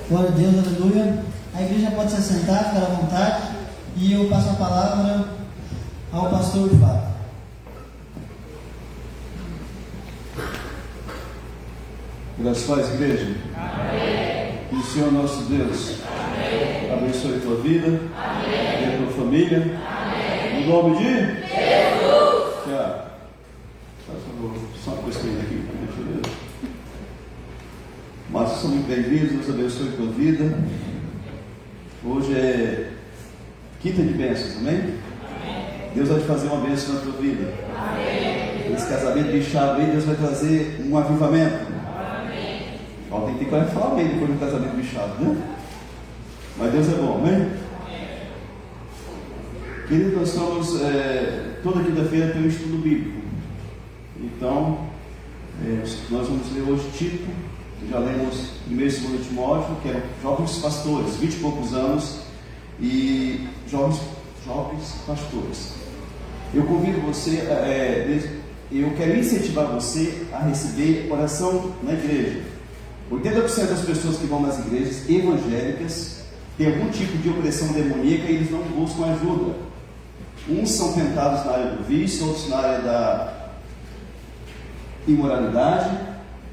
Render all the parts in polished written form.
Glória a Deus, aleluia. A igreja pode se assentar, ficar à vontade. E eu passo a palavra ao pastor Fábio. Graças a Deus, igreja. Amém. E o Senhor nosso Deus, amém, abençoe a tua vida, amém, e a tua família, amém, no nome de Jesus. Tiago, por favor, só uma coisinha aqui, deixa eu ver. Mas são muito bem-vindos, Deus abençoe a tua vida. Hoje é quinta de bênçãos, amém? Amém. Deus vai te fazer uma bênção na tua vida. Amém. Esse casamento bichado aí, Deus vai trazer um avivamento. Amém. Ó, tem que ter coragem de falar amém depois de um casamento bichado, né? Mas Deus é bom, amém? Amém. Queridos, nós estamos, toda quinta-feira tem um estudo bíblico. Então, nós vamos ler hoje Tito. Já lemos 1 e 2 Timóteo, que eram jovens pastores, 20 e poucos anos, e jovens pastores. Eu convido você, eu quero incentivar você a receber oração na igreja. 80% das pessoas que vão nas igrejas evangélicas têm algum tipo de opressão demoníaca e eles não buscam ajuda. Uns são tentados na área do vício, outros na área da imoralidade,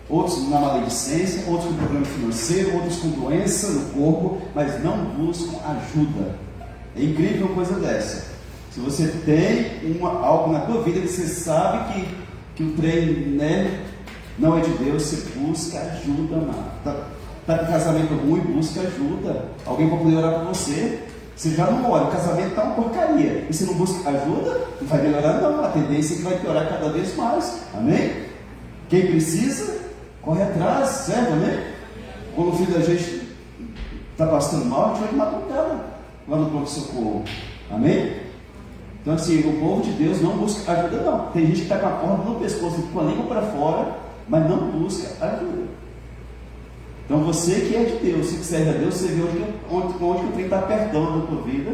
outros na maledicência, outros com problema financeiro, outros com doença no corpo, mas não buscam ajuda. É incrível uma coisa dessa. Se você tem algo na tua vida que você sabe que o trem, né, não é de Deus, você busca ajuda, mano. Tá com casamento ruim, busca ajuda. Alguém vai poder orar por você. Você já não ora, o casamento está uma porcaria. E você não busca ajuda, não vai melhorar não. A tendência é que vai piorar cada vez mais. Amém? Quem precisa, corre atrás, certo, né? Quando o filho da gente está passando mal, a gente vai de madrugada lá no pronto-socorro. Amém? Então assim, o povo de Deus não busca ajuda não. Tem gente que está com a corda no pescoço, com a língua para fora, mas não busca ajuda. Então você que é de Deus, você que serve a Deus, você vê onde o trem está apertando a tua vida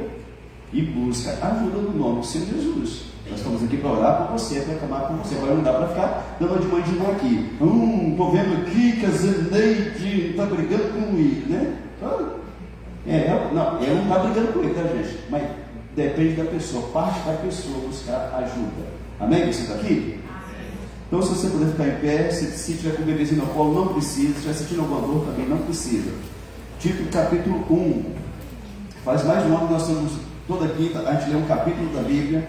e busca ajuda no nome do Senhor Jesus. Nós estamos aqui para orar por você, para acamar por você. Agora não dá para ficar dando de mãe de mão aqui. Estou vendo aqui que a Zeneide está brigando com ele, né? Ela não está brigando com ele, tá, gente? Mas depende da pessoa, parte da pessoa buscar ajuda. Amém? Você está aqui? Então, se você puder ficar em pé, se tiver com o bebezinho no colo, não precisa. Se estiver sentindo alguma dor, também não precisa. Tito capítulo 1. Faz mais de um ano que nós estamos toda quinta, a gente lê um capítulo da Bíblia,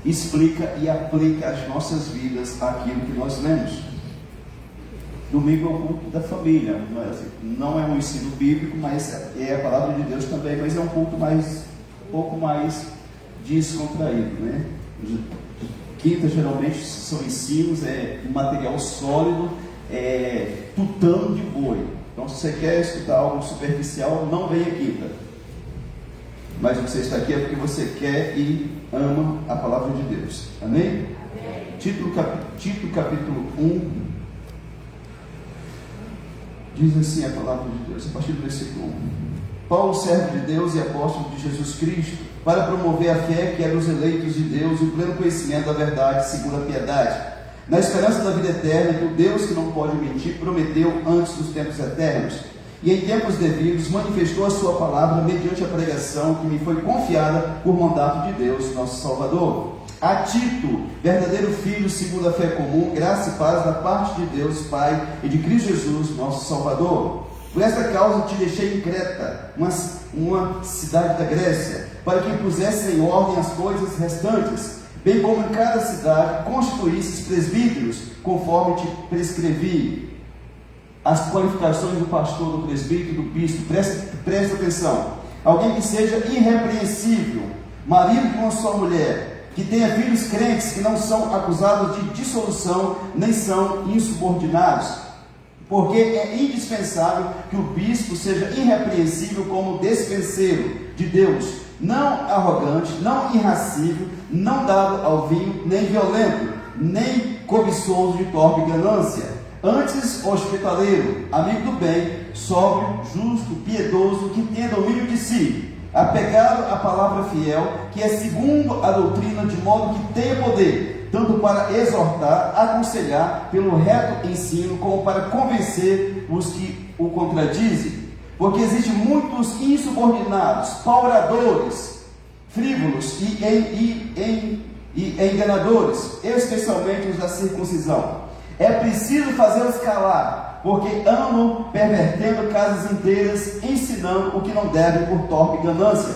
explica e aplica às nossas vidas aquilo que nós lemos. Domingo é o culto da família, não é um ensino bíblico, mas é a palavra de Deus também, mas é um culto um pouco mais descontraído, né? Quinta geralmente são ensinos, um material sólido, tutano de boi. Então, se você quer escutar algo superficial, não venha quinta. Mas você está aqui é porque você quer e ama a palavra de Deus. Amém? Amém. Tito capítulo 1 diz assim a palavra de Deus, a partir do versículo 1. Paulo, servo de Deus e apóstolo de Jesus Cristo, para promover a fé que é dos eleitos de Deus e o pleno conhecimento da verdade segundo a piedade, na esperança da vida eterna que o Deus que não pode mentir prometeu antes dos tempos eternos, e em tempos devidos manifestou a sua palavra mediante a pregação que me foi confiada por mandato de Deus, nosso Salvador. A Tito, verdadeiro filho segundo a fé comum, graça e paz da parte de Deus Pai e de Cristo Jesus, nosso Salvador. Por esta causa te deixei em Creta, uma cidade da Grécia, para que pusesse em ordem as coisas restantes, bem como em cada cidade constituísses presbíteros, conforme te prescrevi. As qualificações do pastor, do presbítero, do bispo, presta atenção. Alguém que seja irrepreensível, marido com a sua mulher, que tenha filhos crentes, que não são acusados de dissolução, nem são insubordinados. Porque é indispensável que o bispo seja irrepreensível como despenseiro de Deus, não arrogante, não irracível, não dado ao vinho, nem violento, nem cobiçoso de torpe ganância, antes hospitaleiro, amigo do bem, sóbrio, justo, piedoso, que tenha domínio de si, apegado à palavra fiel, que é segundo a doutrina, de modo que tenha poder, tanto para exortar, aconselhar pelo reto ensino, como para convencer os que o contradizem, porque existem muitos insubordinados, pauradores, frívolos e enganadores, especialmente os da circuncisão. É preciso fazê-los calar, porque andam pervertendo casas inteiras, ensinando o que não deve por torpe ganância.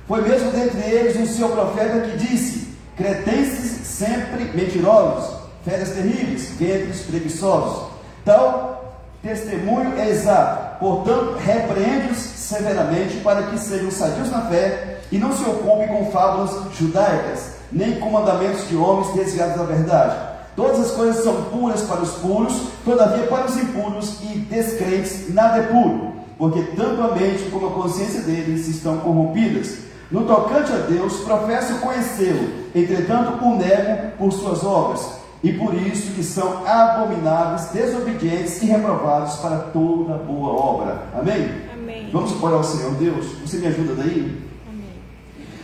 Foi mesmo dentre eles um seu profeta que disse: cretenses sempre mentirosos, feras terríveis, ventres preguiçosos. Tal testemunho é exato. Portanto, repreende-os severamente, para que sejam sadios na fé e não se ocupem com fábulas judaicas, nem com mandamentos de homens desviados da verdade. Todas as coisas são puras para os puros, todavia para os impuros e descrentes nada é puro, porque tanto a mente como a consciência deles estão corrompidas. No tocante a Deus, professo conhecê-lo, entretanto o nego por suas obras, e por isso que são abomináveis, desobedientes e reprovados para toda boa obra. Amém? Amém. Vamos orar ao Senhor Deus. Você me ajuda daí? Amém.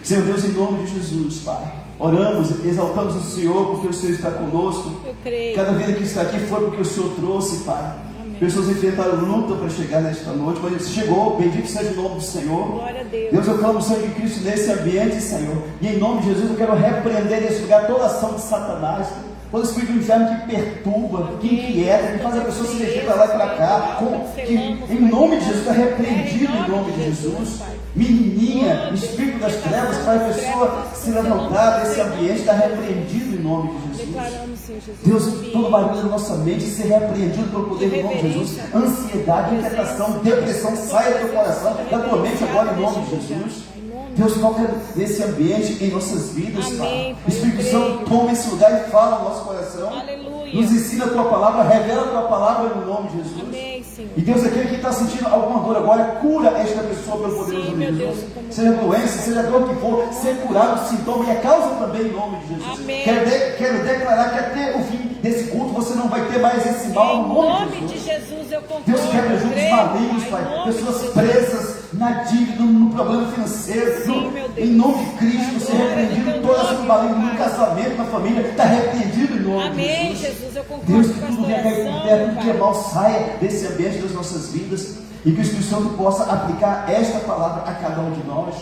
Senhor Deus, em nome de Jesus, Pai, oramos, exaltamos o Senhor, porque o Senhor está conosco. Eu creio. Cada vida que está aqui foi porque o Senhor trouxe, Pai. Amém. Pessoas enfrentaram luta para chegar nesta noite, mas você chegou, bendito seja o nome do Senhor. Glória a Deus. Deus, eu clamo o sangue de Cristo nesse ambiente, Senhor. E em nome de Jesus eu quero repreender nesse lugar toda ação de Satanás, todo espírito do inferno que perturba, que inquieta, que faz a pessoa se mexer para lá e para cá. Que, em nome de Jesus, está repreendido em nome de Jesus. Menininha, espírito das trevas, faz a pessoa se levantar desse ambiente, está repreendido em nome de Jesus. Declaramos, Senhor Jesus. Deus, todo barulho da nossa mente ser repreendido pelo poder do nome de Jesus. Ansiedade, inquietação, depressão, saia do teu coração, da tua mente agora em nome de Jesus. Deus, toca nesse ambiente em nossas vidas, Pai. O Espírito Santo toma esse lugar e fala no nosso coração. Aleluia. Nos ensina a tua palavra, revela a tua palavra no nome de Jesus. Amém, Senhor. E Deus, aquele que está sentindo alguma dor agora, cura esta pessoa pelo poder Sim, do meu nome de Deus, Jesus. como Seja doença, seja dor que for, ser curado o sintoma e a causa também em nome de Jesus. Amém. Quero declarar que até o fim desse culto você não vai ter mais esse mal Em no nome nome de de Jesus. Jesus, eu concordo. Deus quebra eu juntos creio, malignos, Pai, Pai. em nome Pessoas de Jesus. presas na dívida, no problema financeiro. Sim, meu Deus. Em nome de Cristo, ser Glória repreendido ao teu toda essa nome, maligno no Pai. casamento, na família. Está repreendido em nome Amém, de Jesus. Jesus, eu concordo Deus, com que esta tudo venha cair por terra, tudo que é oração, mal Pai. saia desse ambiente das nossas vidas. E que o Espírito Santo possa aplicar esta palavra a cada um de nós.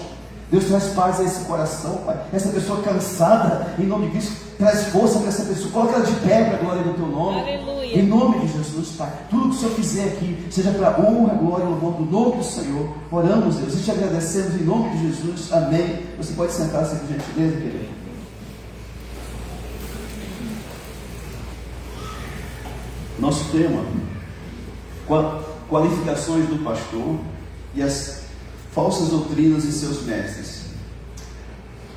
Deus, traz paz a esse coração, Pai. Essa pessoa cansada, em nome de Cristo, traz força para essa pessoa. Coloca ela de pé para a glória do teu nome. Aleluia. Em nome de Jesus, Pai. Tudo que o Senhor fizer aqui, seja para a honra, glória e louvor do nome do Senhor. Oramos, Deus, e te agradecemos em nome de Jesus. Amém. Você pode sentar-se, por gentileza, querido. Nosso tema: qualificações do pastor e as falsas doutrinas de seus mestres.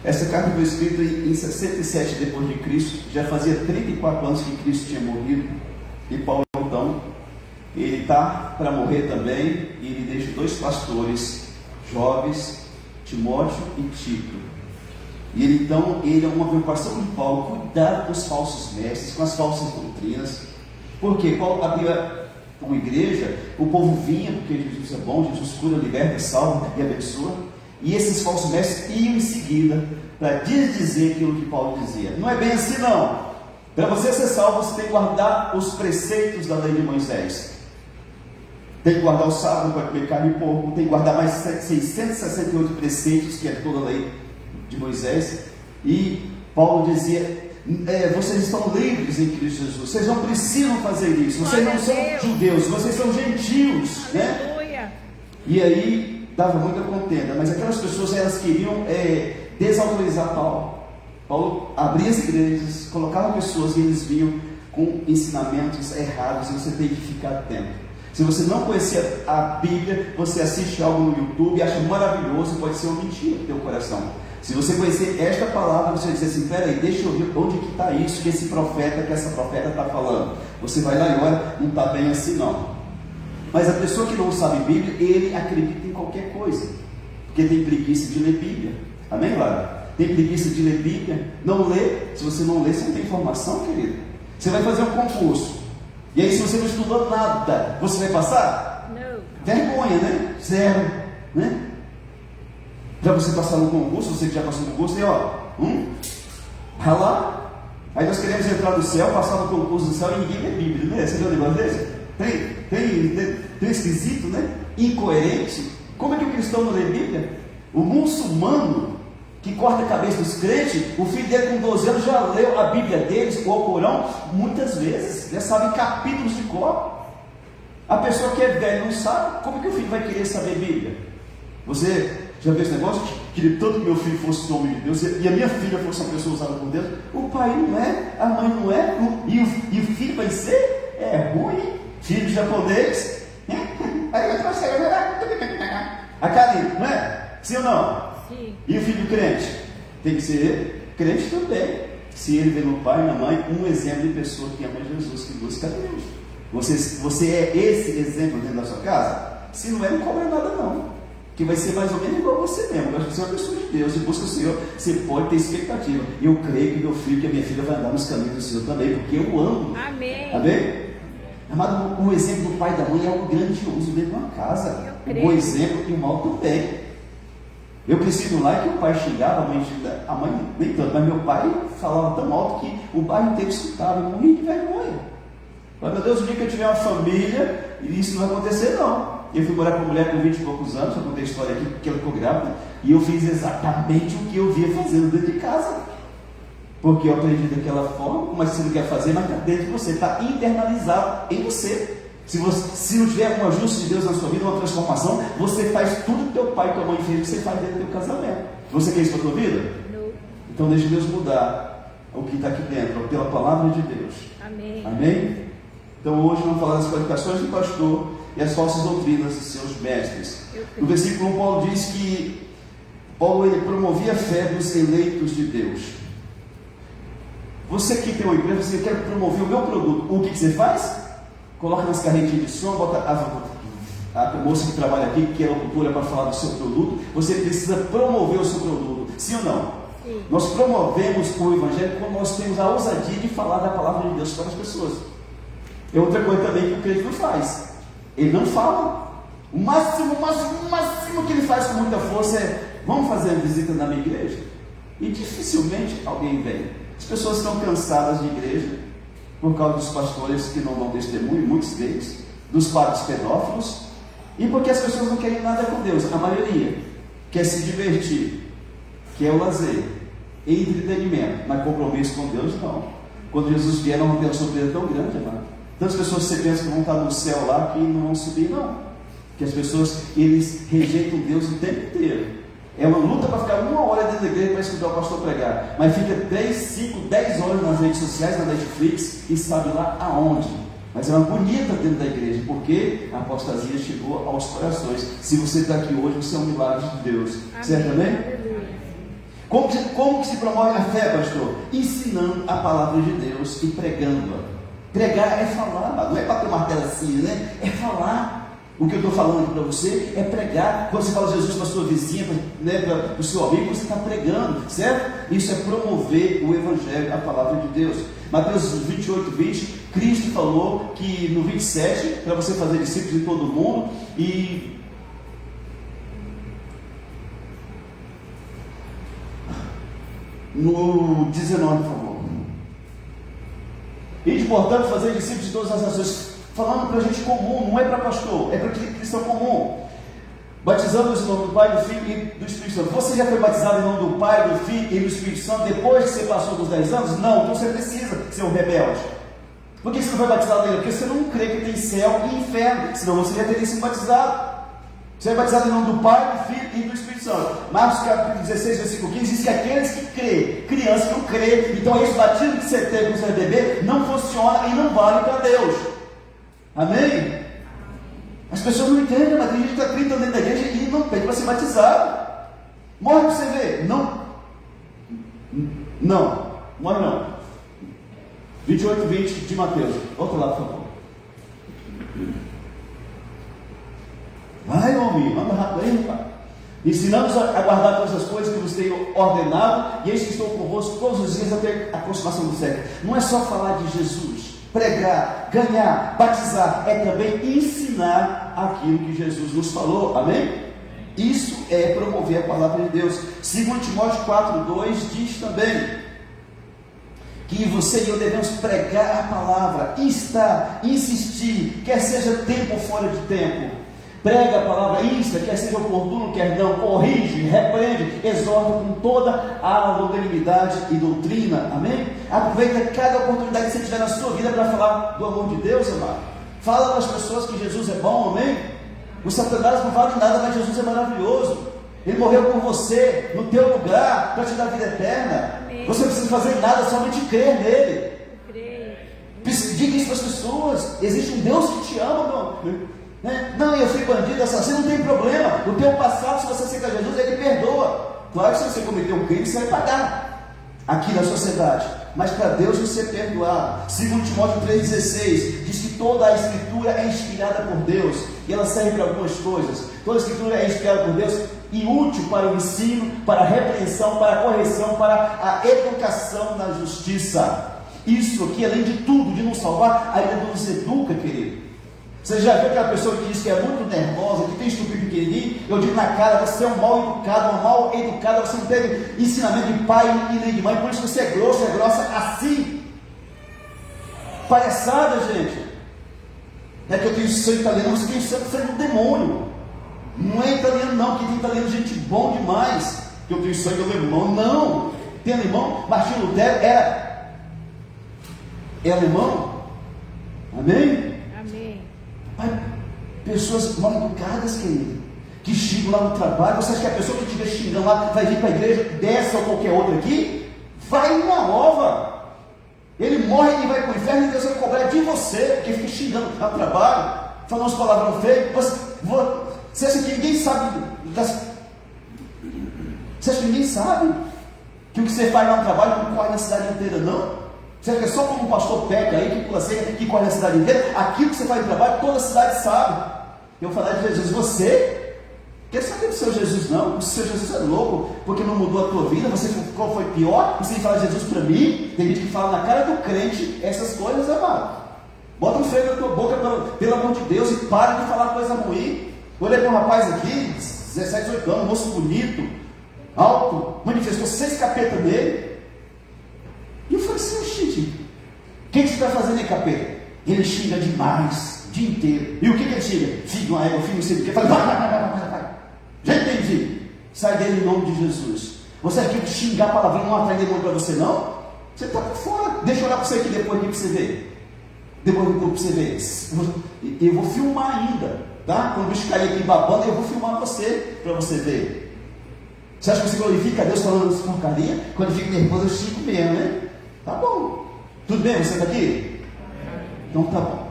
Essa carta foi escrita em 67 depois de Cristo. Já fazia 34 anos que Cristo tinha morrido. E Paulo, então, ele está para morrer também. E ele deixa dois pastores jovens, Timóteo e Tito. E ele, então, ele é uma preocupação de Paulo, cuidar com os falsos mestres, com as falsas doutrinas. Porque Paulo abria uma igreja, o povo vinha porque Jesus é bom, Jesus cura, liberta, salva e abençoa, e esses falsos mestres iam em seguida para desdizer aquilo que Paulo dizia. Não é bem assim não. Para você ser salvo, você tem que guardar os preceitos da lei de Moisés. Tem que guardar o sábado, não pode comer carne e porco, tem que guardar mais 668 preceitos, que é toda a lei de Moisés. E Paulo dizia: vocês estão livres em Cristo Jesus, vocês não precisam fazer isso, vocês não são judeus, vocês são gentios, né? Aleluia. E aí dava muita contenda, mas aquelas pessoas, elas queriam desautorizar Paulo. Paulo abria as igrejas, colocava pessoas e eles vinham com ensinamentos errados, e você tem que ficar atento. Se você não conhecer a Bíblia, você assiste algo no YouTube, acha maravilhoso, pode ser uma mentira no teu coração. Se você conhecer esta palavra, você vai dizer assim: peraí, deixa eu ver onde que está isso que essa profeta está falando. Você vai lá e olha, não está bem assim não. Mas a pessoa que não sabe Bíblia, ele acredita em qualquer coisa, porque tem preguiça de ler Bíblia. Amém, Lara? Tem preguiça de ler Bíblia, não lê. Se você não lê, você não tem informação, querido. Você vai fazer um concurso, e aí se você não estudou nada, você vai passar? Não. Vergonha, né? Zero, né? Para você passar no concurso, você que já passou no concurso, e ó, ralar. Aí nós queremos entrar no céu, passar no concurso do céu e ninguém lê Bíblia, né? Você viu um negócio desse? Tem esquisito, né? Incoerente. Como é que o cristão não lê Bíblia? O muçulmano que corta a cabeça dos crentes, o filho dele com 12 anos já leu a Bíblia deles, o Alcorão, muitas vezes, já sabe capítulos de cor. A pessoa que é velha não sabe, como é que o filho vai querer saber Bíblia? Você já viu esse negócio? Queria tanto que meu filho fosse o homem de Deus e a minha filha fosse uma pessoa usada por Deus. O pai não é, a mãe não é, e o filho vai ser? É ruim. Filho japonês. A Karine, não é? Sim ou não? Sim. E o filho crente? Tem que ser crente também. Se ele vê no pai e na mãe um exemplo de pessoa que ama Jesus, que busca Deus. Você é esse exemplo dentro da sua casa? Se não é, não cobra nada não. Que vai ser mais ou menos igual a você mesmo. Vai ser uma pessoa de Deus e busca o Senhor. Você pode ter expectativa. E eu creio que meu filho, que a minha filha vai andar nos caminhos do Senhor também, porque eu amo. Amém. Amém? Amado, o exemplo do pai e da mãe é algo grandioso dentro de uma casa. Um bom exemplo e um mal também. Eu cresci no lar que o pai xingava, a mãe nem tanto, mas meu pai falava tão alto que o bairro inteiro escutava, eu morria de vergonha. Mas meu Deus, o dia que eu tiver uma família, isso não vai acontecer não. Eu fui morar com uma mulher com 20 e poucos anos, eu contei a história aqui porque ela ficou grávida, e eu fiz exatamente o que eu via fazendo dentro de casa. Porque eu aprendi daquela forma, mas você não quer fazer, mas está dentro de você, está internalizado em você. Se não tiver um ajuste de Deus na sua vida, uma transformação, você faz tudo que teu pai e tua mãe fez, que você faz dentro do teu casamento. Você quer isso para a tua vida? Não. Então deixa Deus mudar o que está aqui dentro, pela palavra de Deus. Amém. Amém? Então hoje vamos falar das qualificações do pastor e as falsas doutrinas de seus mestres. No versículo 1, Paulo diz que ele promovia a fé dos eleitos de Deus. Você que tem uma empresa, você quer promover o meu produto, o que você faz? Coloca nas carretinhas de som, bota a moça que trabalha aqui, que é locutora, para falar do seu produto. Você precisa promover o seu produto, sim ou não? Sim. Nós promovemos o Evangelho quando nós temos a ousadia de falar da palavra de Deus para as pessoas. É outra coisa também que o crente não faz. Ele não fala. O máximo que ele faz com muita força é: vamos fazer a visita na minha igreja? E dificilmente alguém vem. As pessoas estão cansadas de igreja por causa dos pastores que não dão testemunho, muitos deles, dos padres pedófilos, e porque as pessoas não querem nada com Deus. A maioria quer se divertir, quer o lazer, entretenimento, mas compromisso com Deus não. Quando Jesus vier, não vai ter uma surpresa tão grande, amado. Tantas pessoas você pensa que vão estar no céu lá, que não vão subir, não. Que as pessoas, eles rejeitam Deus o tempo inteiro. É uma luta para ficar 1 hora dentro da igreja para escutar o pastor pregar, mas fica 3, 5, 10 horas nas redes sociais, na Netflix, e sabe lá aonde. Mas é uma bonita dentro da igreja, porque a apostasia chegou aos corações. Se você está aqui hoje, você é um milagre de Deus. Amém. Certo, amém? Como que se promove a fé, pastor? Ensinando a palavra de Deus e pregando-a. Pregar é falar, não é bater o martelo assim, né? É falar. O que eu estou falando para você é pregar. Quando você fala Jesus para a sua vizinha, né, para o seu amigo, você está pregando, certo? Isso é promover o Evangelho, a palavra de Deus. Mateus 28, 20, Cristo falou que no 27, para você fazer discípulos de todo mundo, e no 19, por favor. E, portanto, fazer discípulos de todas as nações. Falando para gente comum, não é para pastor, é para cristão comum. Batizando-os em nome do Pai, do Filho e do Espírito Santo. Você já foi batizado em nome do Pai, do Filho e do Espírito Santo depois que você passou dos 10 anos? Não, então você precisa ser um rebelde. Por que você não foi batizado ainda? Porque você não crê que tem céu e inferno, senão você já teria sido batizado. Você é batizado em nome do Pai, do Filho e do Espírito Santo. Marcos capítulo 16, versículo 15 diz que aqueles que crê, criança que não crê, então esse batismo que você teve com o seu bebê não funciona e não vale para Deus. Amém? As pessoas não entendem, mas tem gente que está gritando dentro da igreja e não pede para ser batizado. Morre para você ver. Não. Morre não. 28, 20 de Mateus. Volta lá, por favor. Vai, homem, manda rápido aí, rapaz. Ensinamos a guardar todas as coisas que vos tenho ordenado, e eis que estou convosco todos os dias até a aproximação do século. Não é só falar de Jesus, pregar, ganhar, batizar, é também ensinar aquilo que Jesus nos falou, amém? Isso é promover a palavra de Deus. 2 Timóteo 4:2 diz também: que você e eu devemos pregar a palavra, instar, insistir, quer seja tempo ou fora de tempo. Prega a palavra, insta, quer seja oportuno, quer não, corrige, repreende, exorta com toda a longanimidade e doutrina, amém? Aproveita cada oportunidade que você tiver na sua vida para falar do amor de Deus, amado. Fala para as pessoas que Jesus é bom, amém? O Satanás não vale nada, mas Jesus é maravilhoso. Ele morreu por você, no teu lugar, para te dar vida eterna. Amém. Você não precisa fazer nada, somente crer nele. Diga isso para as pessoas. Existe um Deus que te ama, meu. Não, eu fui bandido, assassino, não tem problema. O teu passado, se você aceitar Jesus, ele perdoa. Claro que se você cometeu um crime, você vai pagar aqui na sociedade. Mas para Deus você perdoar. 2 Timóteo 3,16 diz que toda a Escritura é inspirada por Deus e ela serve para algumas coisas. Toda a Escritura é inspirada por Deus e útil para o ensino, para a repreensão, para a correção, para a educação na justiça. Isso aqui, além de tudo, de nos salvar, ainda nos educa, querido. Você já viu aquela pessoa que diz que é muito nervosa, que tem estupim pequenininho? Eu digo na cara, você é um mal educado, uma mal educada, você não teve ensinamento de pai e nem de mãe, por isso você é grosso, é grossa assim. Palhaçada, gente. Não é que eu tenho sangue italiano, você tem sangue do demônio. Não é italiano não, que tem italiano gente bom demais. Que eu tenho sangue alemão, não. Tem alemão, Martinho Lutero é alemão. Amém? Pessoas mal educadas, querido, que xingam lá no trabalho. Você acha que a pessoa que estiver xingando lá vai vir para a igreja, dessa ou qualquer outra aqui? Vai uma ova. Ele morre e vai para o inferno e Deus vai cobrar de você, porque fica xingando lá no trabalho, falando umas palavras feias. Você acha que ninguém sabe? Você acha que ninguém sabe que o que você faz lá no trabalho não corre na cidade inteira, não? Você acha que é só como um pastor peca aí, que pula seca, que corre na cidade inteira? Aquilo que você faz no trabalho, toda a cidade sabe. Eu falar de Jesus, você quer saber do seu Jesus? Não, o seu Jesus é louco, porque não mudou a tua vida, qual foi pior? Você tem que falar de Jesus para mim? Tem gente que fala na cara do crente essas coisas, amado. Bota um freio na tua boca, pelo amor de Deus, e para de falar coisa ruim. Eu olhei para um rapaz aqui, 17, 18 anos, moço bonito, alto, manifestou 6 capetas nele. E eu falei assim, gente, o que você está fazendo aí, capeta? Ele xinga demais, o dia inteiro. E o que ele xinga? Filho de uma égua, filho não sei do que. Eu falei, vai. Já entendi. Sai dele em nome de Jesus. Você acha que xingar palavrinha não atrai demônio para você, não? Você está por fora. Deixa eu olhar para você aqui depois para você ver. Depois do corpo para você ver. Eu vou filmar ainda, tá? Quando o bicho cair aqui babando, eu vou filmar você, para você ver. Você acha que você glorifica a Deus falando essa porcaria? Quando fica nervoso, eu xingo mesmo, né? Tá bom. Tudo bem? Você está aqui? Então tá bom.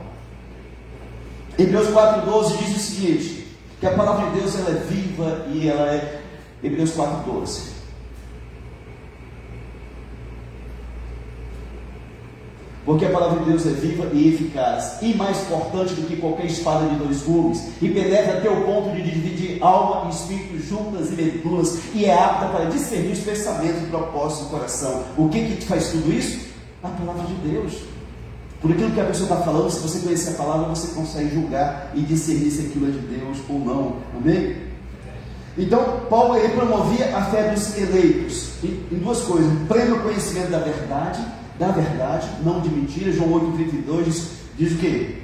Hebreus 4,12 diz o seguinte, que a palavra de Deus ela é viva e ela é... Hebreus 4,12. Porque a palavra de Deus é viva e eficaz, e mais cortante do que qualquer espada de 2 gumes, e penetra até o ponto de dividir alma e espírito, juntas e medulas, e é apta para discernir os pensamentos e propósitos do coração. O que faz tudo isso? A palavra de Deus. Por aquilo que a pessoa está falando, se você conhecer a palavra, você consegue julgar e discernir se aquilo é de Deus ou não. Amém? Então, Paulo ele promovia a fé dos eleitos em 2 coisas: pleno conhecimento da verdade, não de mentira. João 8,32 diz o que?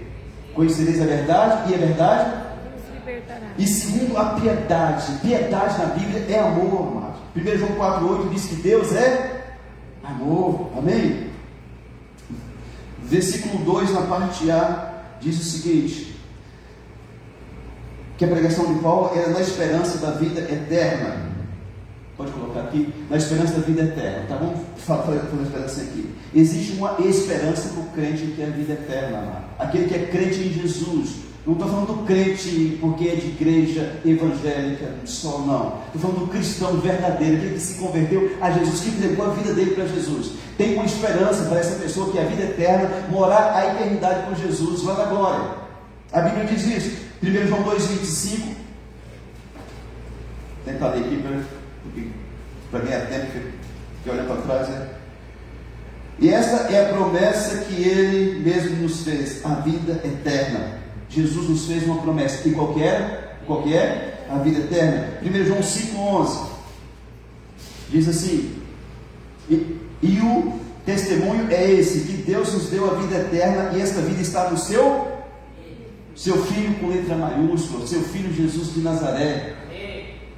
Conhecereis a verdade e a verdade nos libertará. E segundo, a piedade. Piedade na Bíblia é amor, amado. 1 João 4,8 diz que Deus é amor. Amém? Versículo 2 na parte A diz o seguinte, que a pregação de Paulo era na esperança da vida eterna. Pode colocar aqui, na esperança da vida eterna, tá? Vamos falar na esperança aqui. Existe uma esperança para o crente que é a vida eterna, amado. Aquele que é crente em Jesus. Não estou falando do crente porque é de igreja evangélica só, não. Estou falando do cristão verdadeiro, aquele que se converteu a Jesus, que entregou a vida dele para Jesus. Tem uma esperança para essa pessoa que é a vida eterna, morar a eternidade com Jesus, lá na glória. A Bíblia diz isso. 1 João 2,25. Tenta ler aqui para ganhar tempo, que olha para trás, né? E essa é a promessa que Ele mesmo nos fez, a vida eterna. Jesus nos fez uma promessa. E qual que é? A vida eterna. 1 João 5,11 diz assim: e o testemunho é esse, que Deus nos deu a vida eterna e esta vida está no seu Filho com letra maiúscula, seu Filho Jesus de Nazaré.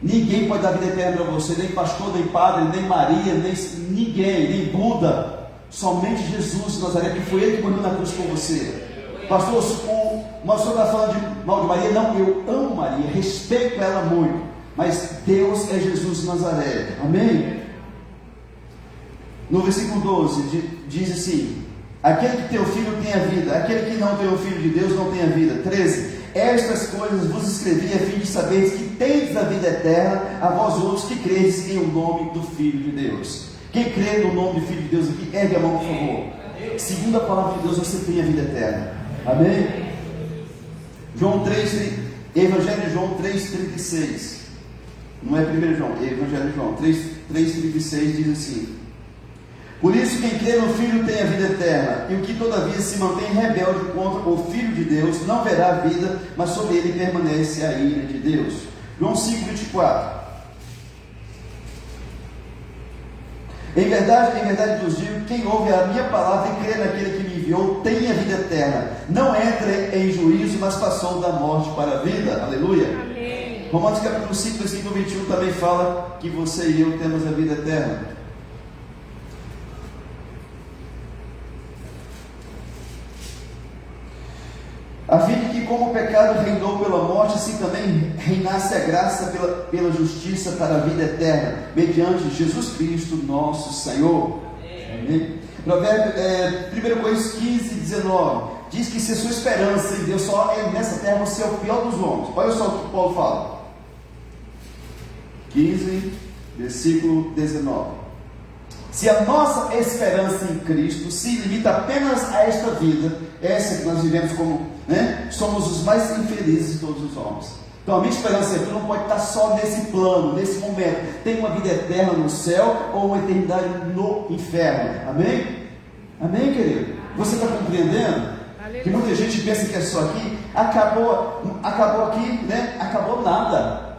Ninguém pode dar vida eterna para você, nem pastor, nem padre, nem Maria, nem ninguém, nem Buda. Somente Jesus de Nazaré, que foi Ele que morreu na cruz por você. Pastor, o senhor está falando mal de Maria? Não, eu amo Maria, respeito ela muito, mas Deus é Jesus de Nazaré. Amém? No versículo 12 diz assim: aquele que tem o Filho tem a vida, aquele que não tem o Filho de Deus não tem a vida. 13: estas coisas vos escrevi a fim de saberes que tendes a vida eterna, a vós outros que credes em o nome do Filho de Deus. Quem crê no nome do Filho de Deus aqui, ergue a mão, por favor. Segundo a palavra de Deus, você tem a vida eterna. Amém? Evangelho de João 3,36. Não é 1 João, é Evangelho de João 3,36 diz assim: por isso quem crê no Filho tem a vida eterna, e o que todavia se mantém rebelde contra o Filho de Deus não verá a vida, mas sobre ele permanece a ira de Deus. João 5,24. Em verdade vos digo, quem ouve a minha palavra e crê naquele que me enviou, tem a vida eterna. Não entra em juízo, mas passou da morte para a vida. Aleluia. Amém. Romanos capítulo 5, versículo 21 também fala que você e eu temos a vida eterna. A fim de que, como o pecado reinou pela morte, assim também reinasse a graça pela justiça para a vida eterna, mediante Jesus Cristo, nosso Senhor. Amém? Provérbio 1 Coríntios 15, 19 diz que se a sua esperança em Deus só é nessa terra, você é o pior dos homens. Olha só o que Paulo fala. 15, versículo 19. Se a nossa esperança em Cristo se limita apenas a esta vida, essa que nós vivemos como, somos os mais infelizes de todos os homens. Então a minha esperança não pode estar só nesse plano, nesse momento. Tem uma vida eterna no céu ou uma eternidade no inferno. Amém? Amém, querido? Você está compreendendo? Aleluia. Que muita gente pensa que é só aqui. Acabou aqui, acabou nada.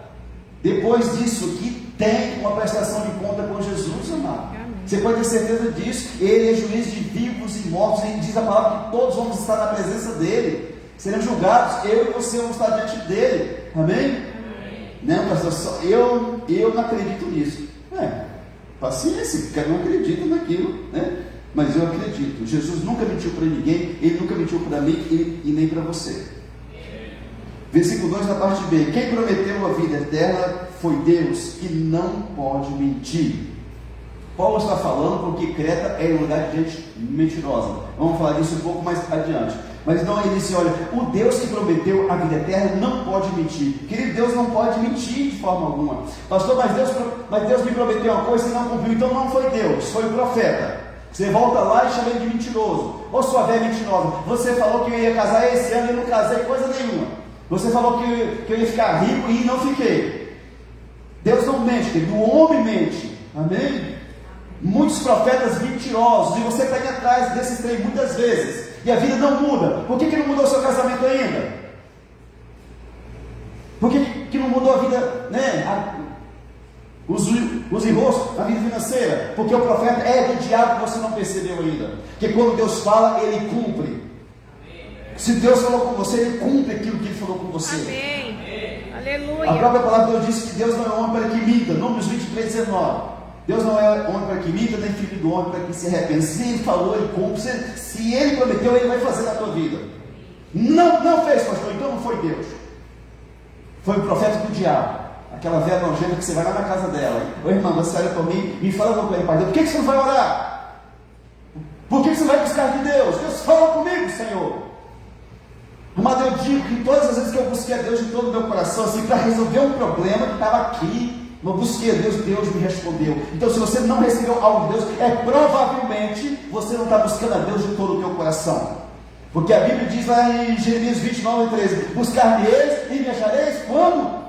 Depois disso aqui tem uma prestação de conta com Jesus, amado. Você pode ter certeza disso. Ele é juiz de vivos e mortos. Ele diz a palavra que todos vamos estar na presença dele, serão julgados. Eu e você vamos estar diante dele. Amém? Amém. Não, pastor, eu não acredito nisso. Paciência, porque eu não acredito naquilo, mas eu acredito. Jesus nunca mentiu para ninguém. Ele nunca mentiu para mim e nem para você. Versículo 2 na parte B: quem prometeu a vida eterna foi Deus, que não pode mentir. Paulo está falando porque Creta é um lugar de gente mentirosa. Vamos falar disso um pouco mais adiante. Mas então ele disse: olha, o Deus que prometeu a vida eterna não pode mentir. Querido, Deus não pode mentir de forma alguma. Pastor, mas Deus me prometeu uma coisa e não cumpriu. Então não foi Deus, foi o profeta. Você volta lá e chama ele de mentiroso. Ô sua velha mentirosa, você falou que eu ia casar esse ano e não casei coisa nenhuma. Você falou que eu ia ficar rico e não fiquei. Deus não mente, querido, o homem mente. Amém? Muitos profetas mentirosos, e você está indo atrás desses três muitas vezes, e a vida não muda. Por que não mudou o seu casamento ainda? Por que não mudou a vida, os enroscos, a vida financeira? Porque o profeta é do diabo que você não percebeu ainda. Porque quando Deus fala, ele cumpre. Se Deus falou com você, ele cumpre aquilo que ele falou com você. Amém. Aleluia. A própria palavra de Deus diz que Deus não é homem para que minta. Números 23, 19. Deus não é homem para que minta, nem filho do homem para que se arrependa. Se ele falou, ele cumpre. Se ele prometeu, ele vai fazer na tua vida. Não fez, pastor, então não foi Deus. Foi o profeta do diabo. Aquela velha nojenta que você vai lá na casa dela. Ô irmã, você olha para mim, me fala alguma coisa, pai. Por que você não vai orar? Por que você não vai buscar de Deus? Deus fala comigo, Senhor. Amado, eu digo que todas as vezes que eu busquei a Deus de todo o meu coração, assim, para resolver um problema que estava aqui, eu busquei a Deus, Deus me respondeu. Então, se você não recebeu algo de Deus, provavelmente você não está buscando a Deus de todo o teu coração. Porque a Bíblia diz lá em Jeremias 29, 13: buscar-me-eis e me achareis quando?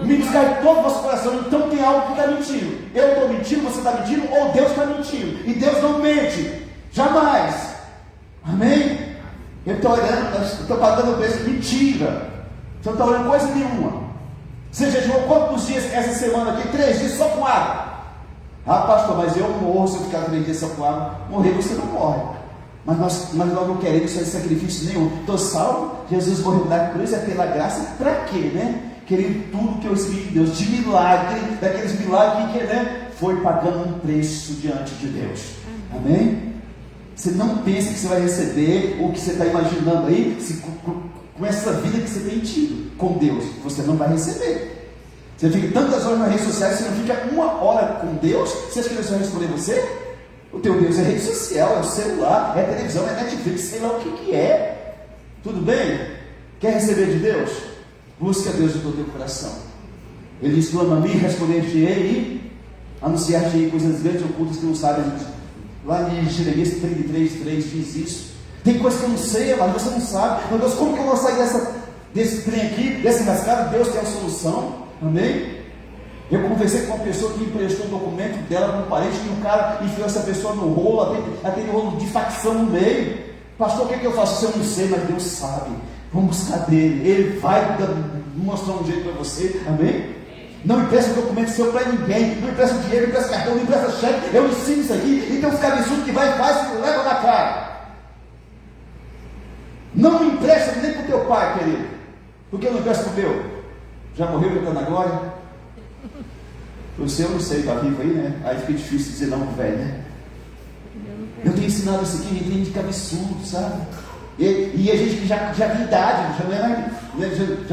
Me buscar de todo o vosso coração. Então tem algo que está mentindo. Eu estou mentindo, você está mentindo, ou Deus está mentindo. E Deus não mente, jamais. Amém? Eu estou olhando, estou pagando o preço de mentira. Você não está olhando coisa nenhuma. Você jejuou quantos dias essa semana aqui? 3 dias só com água. Ah, pastor, mas eu morro se eu ficar 3 dias sem água. Morrer você não morre. Mas nós não queremos fazer sacrifício nenhum. Estou salvo, Jesus morreu na cruz, é pela graça, para quê, né? Querido, tudo que eu recebi de Deus, de milagre, daqueles milagres que, né, foi pagando um preço diante de Deus. Amém? Você não pensa que você vai receber o que você está imaginando aí, com essa vida que você tem tido com Deus. Você não vai receber. Você fica tantas horas nas redes sociais, você não fica 1 hora com Deus. Você acha que Deus vai responder você? O teu Deus é rede social, é o celular, é a televisão, é a Netflix, sei lá o que é. Tudo bem? Quer receber de Deus? Busca Deus de todo o teu coração. Ele diz: clama a mim, responder-te-ei e anunciar-te-ei coisas grandes e ocultas que não sabem. Lá em Jeremias 33:3 diz isso. Tem coisa que eu não sei, mas você não sabe. Meu Deus, como que eu vou sair desse trem aqui, dessa enrascada? Deus tem a solução. Amém? Eu conversei com uma pessoa que emprestou um documento dela para um parente, e o cara enfiou essa pessoa no rolo, aquele rolo de facção no meio. Pastor, o que eu faço? Eu não sei, mas Deus sabe. Vamos buscar dele. Ele vai mostrar um jeito para você. Amém? Não empresta documento seu para ninguém. Não empresta dinheiro, não empresta cartão, não empresta cheque. Eu ensino isso aqui. Então os cabeçudos que vai e faz, leva na cara. Não empresta nem para o teu pai, querido. Por que eu não empresto para o meu? Já morreu, já está na glória? O seu, eu não sei, está vivo aí, né? Aí fica difícil dizer não, velho, né? Eu tenho ensinado isso aqui, ninguém de absurdo, sabe? E a gente que já tem idade, já não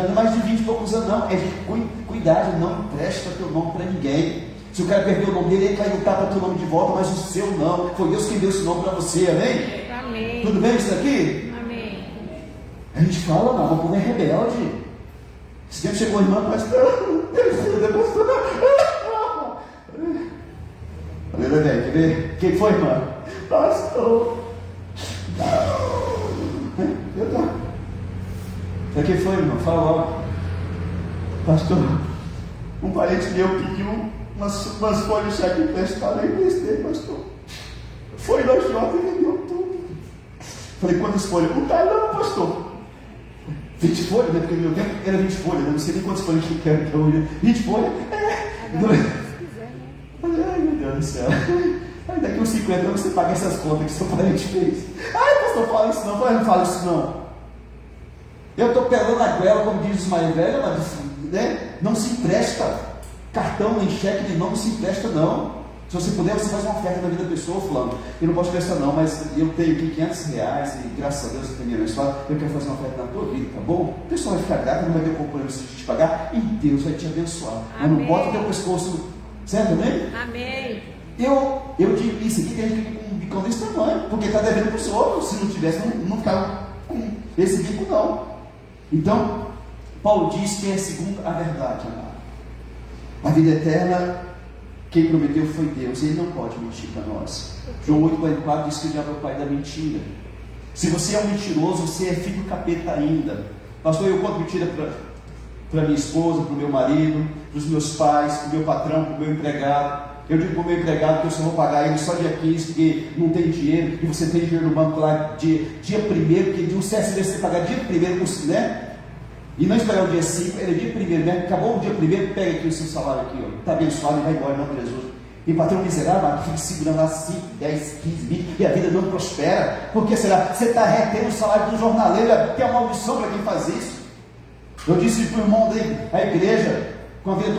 é mais de 20 e poucos anos, não. É gente com idade, não empresta teu nome para ninguém. Se o cara perdeu o nome dele, ele vai lutar para teu nome de volta, mas o seu não. Foi Deus quem deu esse nome para você, amém? Amém. Tudo bem isso daqui? Amém. A gente fala, não, o povo é rebelde. Esse tempo chegou a irmã, pastor, falei, bebê, quer ver? Quem foi, irmã? Pastor. Eu tô. Quem foi, irmão? Fala logo. Pastor, um parente meu pediu umas folhas de cheque emprestado, eu emprestei, pastor. Foi na Jota e vendeu tudo. Falei, quantas folhas? Não tá não, pastor. 20 folhas, né? Porque no meu tempo era 20 folhas, né? Não sei nem quantas folhas que quero que eu 20 folhas? Falei, ai meu Deus do céu. Aí daqui uns 50 anos você paga essas contas que seu parente fez. Ai, pastor, fala isso não. Eu falei, não fala isso não. Eu estou pelando a goela, como diz os mais velhos, mas, né? Não se empresta cartão nem cheque, nem não se empresta não. Se você puder, você faz uma oferta na vida da pessoa, fulano. Eu não posso prestar não, mas eu tenho aqui R$500 e graças a Deus eu tenho minha abençoado, eu quero fazer uma oferta na tua vida, tá bom? A pessoa vai ficar grata, não vai ter compromisso de te pagar e Deus vai te abençoar. Mas não bota o teu pescoço, certo, amém? Amém. Eu digo isso aqui, tem gente com um bicão desse tamanho, porque está devendo para os outros. Se não tivesse, não ficava com esse bico não. Então, Paulo diz que é segundo a verdade, amado. A vida eterna, quem prometeu foi Deus, e Ele não pode mentir para nós. João 8,44 diz que o diabo é o pai da mentira. Se você é um mentiroso, você é filho do capeta ainda. Pastor, eu conto mentira para minha esposa, para o meu marido, para os meus pais, para o meu patrão, para o meu empregado. Eu digo para o meu empregado que eu só vou pagar ele só dia 15, porque não tem dinheiro, e você tem dinheiro no banco lá dia 1º, porque de um CSV você tem que pagar dia 1º, né? E não esperar o dia 5, ele é dia 1º, né? Acabou o dia 1º, pega aqui o seu salário aqui, ó. Está abençoado e vai embora, não, Jesus. E patrão miserável, fica segurando lá 5, 10, 15, 20, e a vida não prospera. Por que será? Você está retendo o salário do jornaleiro, tem uma maldição para quem faz isso. Eu disse para o irmão da igreja, com a vida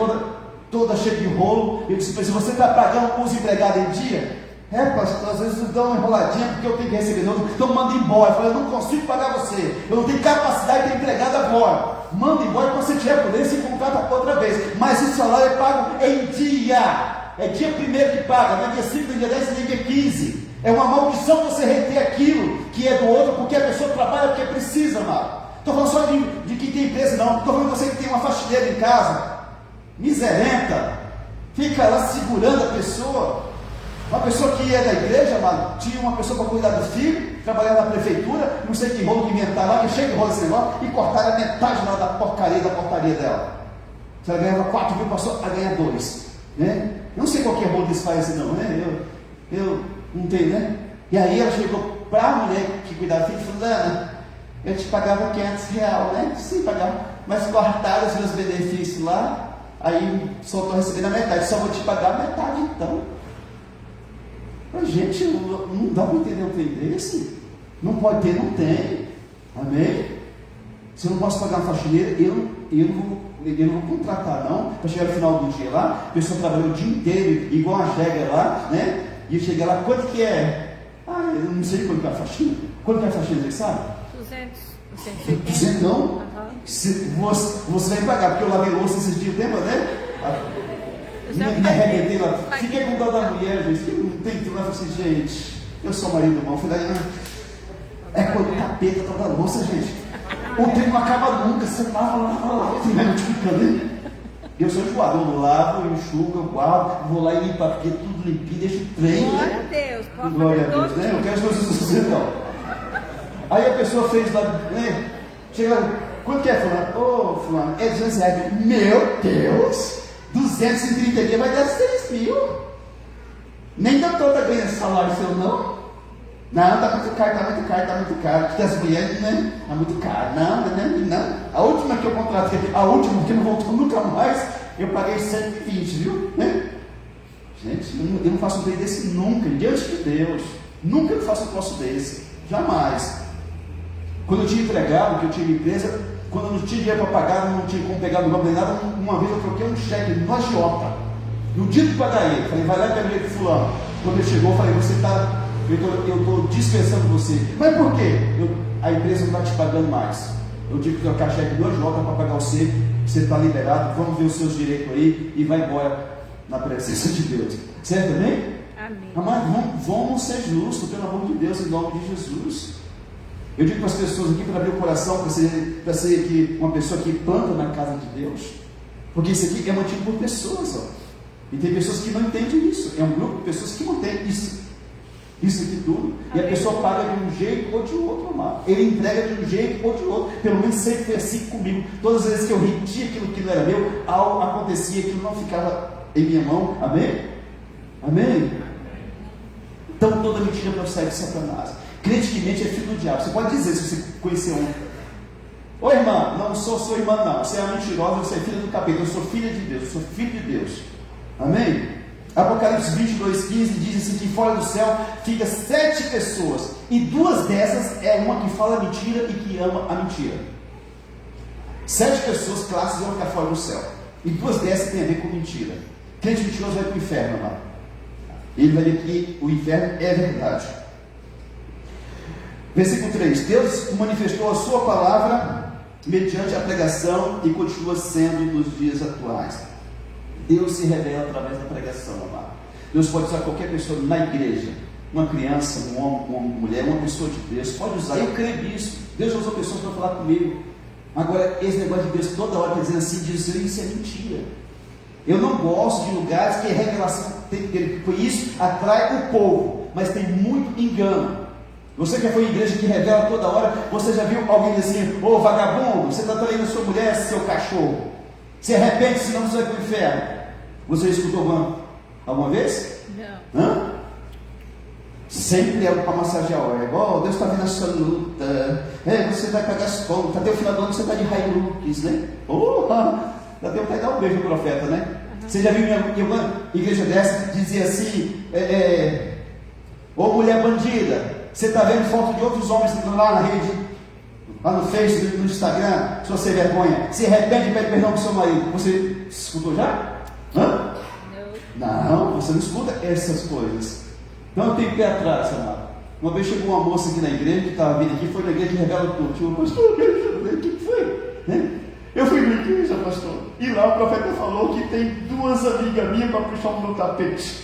toda cheia de rolo, eu disse para ele, você está pagando os empregados em dia? É, pastor, às vezes dá uma enroladinha porque eu tenho que receber outro, então manda embora. Eu falei, eu não consigo pagar você, eu não tenho capacidade de ter empregado agora. Manda embora quando você tiver poder, se contrata outra vez. Mas o salário é pago em dia. É dia 1º que paga, não é dia 5, nem dia 10, nem dia 15. É uma maldição você reter aquilo que é do outro, porque a pessoa trabalha porque precisa, mano. Estou falando só de quem tem empresa, não. Estou falando de você que tem uma faxineira em casa, miserenta, fica lá segurando a pessoa. Uma pessoa que é da igreja, amado, tinha uma pessoa para cuidar do filho, trabalhava na prefeitura, não sei que rolo que inventaram lá, que cheio de rolo esse negócio, e cortaram a metade lá da portaria dela. Se ela ganhava 4 mil, passou a ganhar 2. Né? Eu não sei qual que é rolo desse país não, né? Eu não tenho, né? E aí ela chegou para a mulher que cuidava do filho e falou, Ana, eu te pagava R$500, né? Sim, pagava, mas cortaram os meus benefícios lá, aí só estou recebendo a metade, só vou te pagar a metade então. A gente não dá para entender um trem desse. Não pode ter, não tem. Amém? Se eu não posso pagar uma faxineira, eu não vou contratar não, para chegar no final do dia lá, a pessoa trabalhou o dia inteiro, igual a jegue lá, né? E chega lá, quanto que é? Ah, eu não sei quanto que é a faxina. Quanto que é a faxina, você sabe? 200. 200 não? Uhum. Você vai pagar, porque eu lavei louça esses dias, lembra, né? Me arrebentei lá. Fiquei com dó da mulher, gente. Não tem que lá, assim, gente. Eu sou marido, irmão. Falei, é quando o capeta tá da louça, gente. O trem não acaba nunca. Você lava. Você vai multiplicando, né? Eu sou enjoado. Eu lavo, eu enxugo, eu guardo. Vou lá e limpar, porque tudo limpinho, deixa o trem. Glória né? a Deus. Glória a Deus, né? Eu quero as coisas assim, não. Aí a pessoa fez lá, né? Chega, quanto que é, fulano? Ô, fulano, é 200 reais. Meu Deus! 230 dias vai dar 6 mil. Nem doutor está ganhando salário seu, não? Não, tá muito caro. Porque as mulheres, né? Tá muito caro. Não. A última que eu contratei, a última que não voltou nunca mais, eu paguei 120, viu? Né? Gente, eu não faço um trem desse nunca, diante de Deus. Nunca eu faço um troço desse. Jamais. Quando eu tinha empregado, que eu tinha empresa, quando eu não tinha dinheiro para pagar, não tinha como pegar no banco nem nada, uma vez eu troquei um cheque no agiota. No dia de pagar ele, falei, vai lá e pega o dinheiro de fulano. Quando ele chegou, eu falei, eu estou dispensando você. Mas por quê? A empresa não está te pagando mais. Eu tive que trocar cheque no agiota para pagar você está liberado, vamos ver os seus direitos aí e vai embora na presença de Deus. Certo também? Amém. Mas vamos ser justos, pelo amor de Deus, em nome de Jesus. Eu digo para as pessoas aqui, para abrir o coração, para ser aqui uma pessoa que planta na casa de Deus, porque isso aqui é mantido por pessoas, ó. E tem pessoas que não entendem isso. É um grupo de pessoas que não entendem isso aqui tudo. E a pessoa paga de um jeito ou de outro, amado. Ele entrega de um jeito ou de outro. Pelo menos sempre foi assim comigo. Todas as vezes que eu repetia aquilo que não era meu, algo acontecia, aquilo não ficava em minha mão. Amém? Amém? Então toda mentira procede de Satanás. Crente que mente é filho do diabo. Você pode dizer, se você conhecer um: ô irmã, não sou sua irmã não, você é mentirosa, você é filha do capeta. Eu sou filha de Deus, eu sou filho de Deus. Amém? Apocalipse 22:15 diz assim, que fora do céu fica 7 pessoas, e 2 dessas é uma que fala mentira e que ama a mentira. 7 pessoas, classes, vão ficar fora do céu, e 2 dessas tem a ver com mentira. Crente mentiroso vai para o inferno, amado. Ele vai ver que o inferno é verdade. Versículo 3: Deus manifestou a sua palavra mediante a pregação e continua sendo nos dias atuais. Deus se revela através da pregação, amado. Deus pode usar qualquer pessoa na igreja, uma criança, um homem, uma mulher, uma pessoa de Deus, pode usar. Eu creio nisso. Deus usou pessoas para falar comigo. Agora, esse negócio de Deus toda hora dizendo assim, isso é mentira. Eu não gosto de lugares que a revelação dele, por isso atrai o povo, mas tem muito engano. Você que foi em igreja que revela toda hora, você já viu alguém dizer assim: ô vagabundo, você está traindo a sua mulher, seu cachorro, se arrepende, senão você vai para o inferno. Você escutou alguma vez? Não. Sempre é para massagear a igual, Deus está vendo a sua luta, você vai pagar as contas, até o final do ano você está de Hilux, né? Dá tempo de dar um beijo no profeta, né? Você já viu em uma igreja dessa dizer assim: ô mulher bandida, você está vendo foto de outros homens que estão lá na rede, lá no Facebook, no Instagram, sua sem vergonha, se arrepende e pede perdão para o seu marido. Você escutou já? Não, você não escuta essas coisas. Então eu tenho pé atrás, amado. Uma vez chegou uma moça aqui na igreja, que estava vindo aqui, foi na igreja que revela tudo. Tinha uma pastor, o que foi? Né? Eu fui na igreja, pastor, e lá o profeta falou que tem 2 amigas minhas para puxar o meu tapete.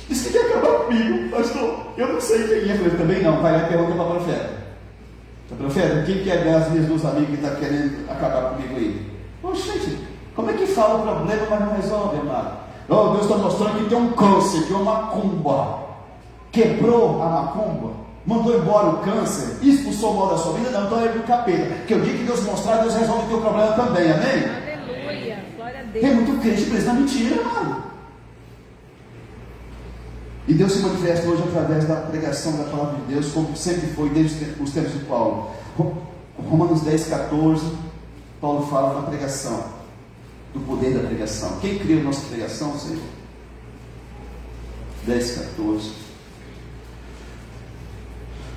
Disse que quer acabar comigo, pastor. Eu não sei quem é. Eu falei, também não, vai lá e pergunta para o profeta. Profeta, quem quer ver as minhas 2 amigas que está querendo acabar comigo aí? Gente, como é que fala o problema, mas não resolve, amado? Deus está mostrando que tem um câncer, que é uma macumba. Quebrou a macumba, mandou embora o câncer, expulsou o mal da sua vida, não, então é do capeta. Que o dia que Deus mostrar, Deus resolve o teu problema também, amém? Aleluia, glória a Deus. Tem muito crente preso na mentira, mano. E Deus se manifesta hoje através da pregação da palavra de Deus, como sempre foi desde os tempos de Paulo. Romanos 10:14, Paulo fala da pregação, do poder da pregação. Quem criou nossa pregação, Senhor? 10:14.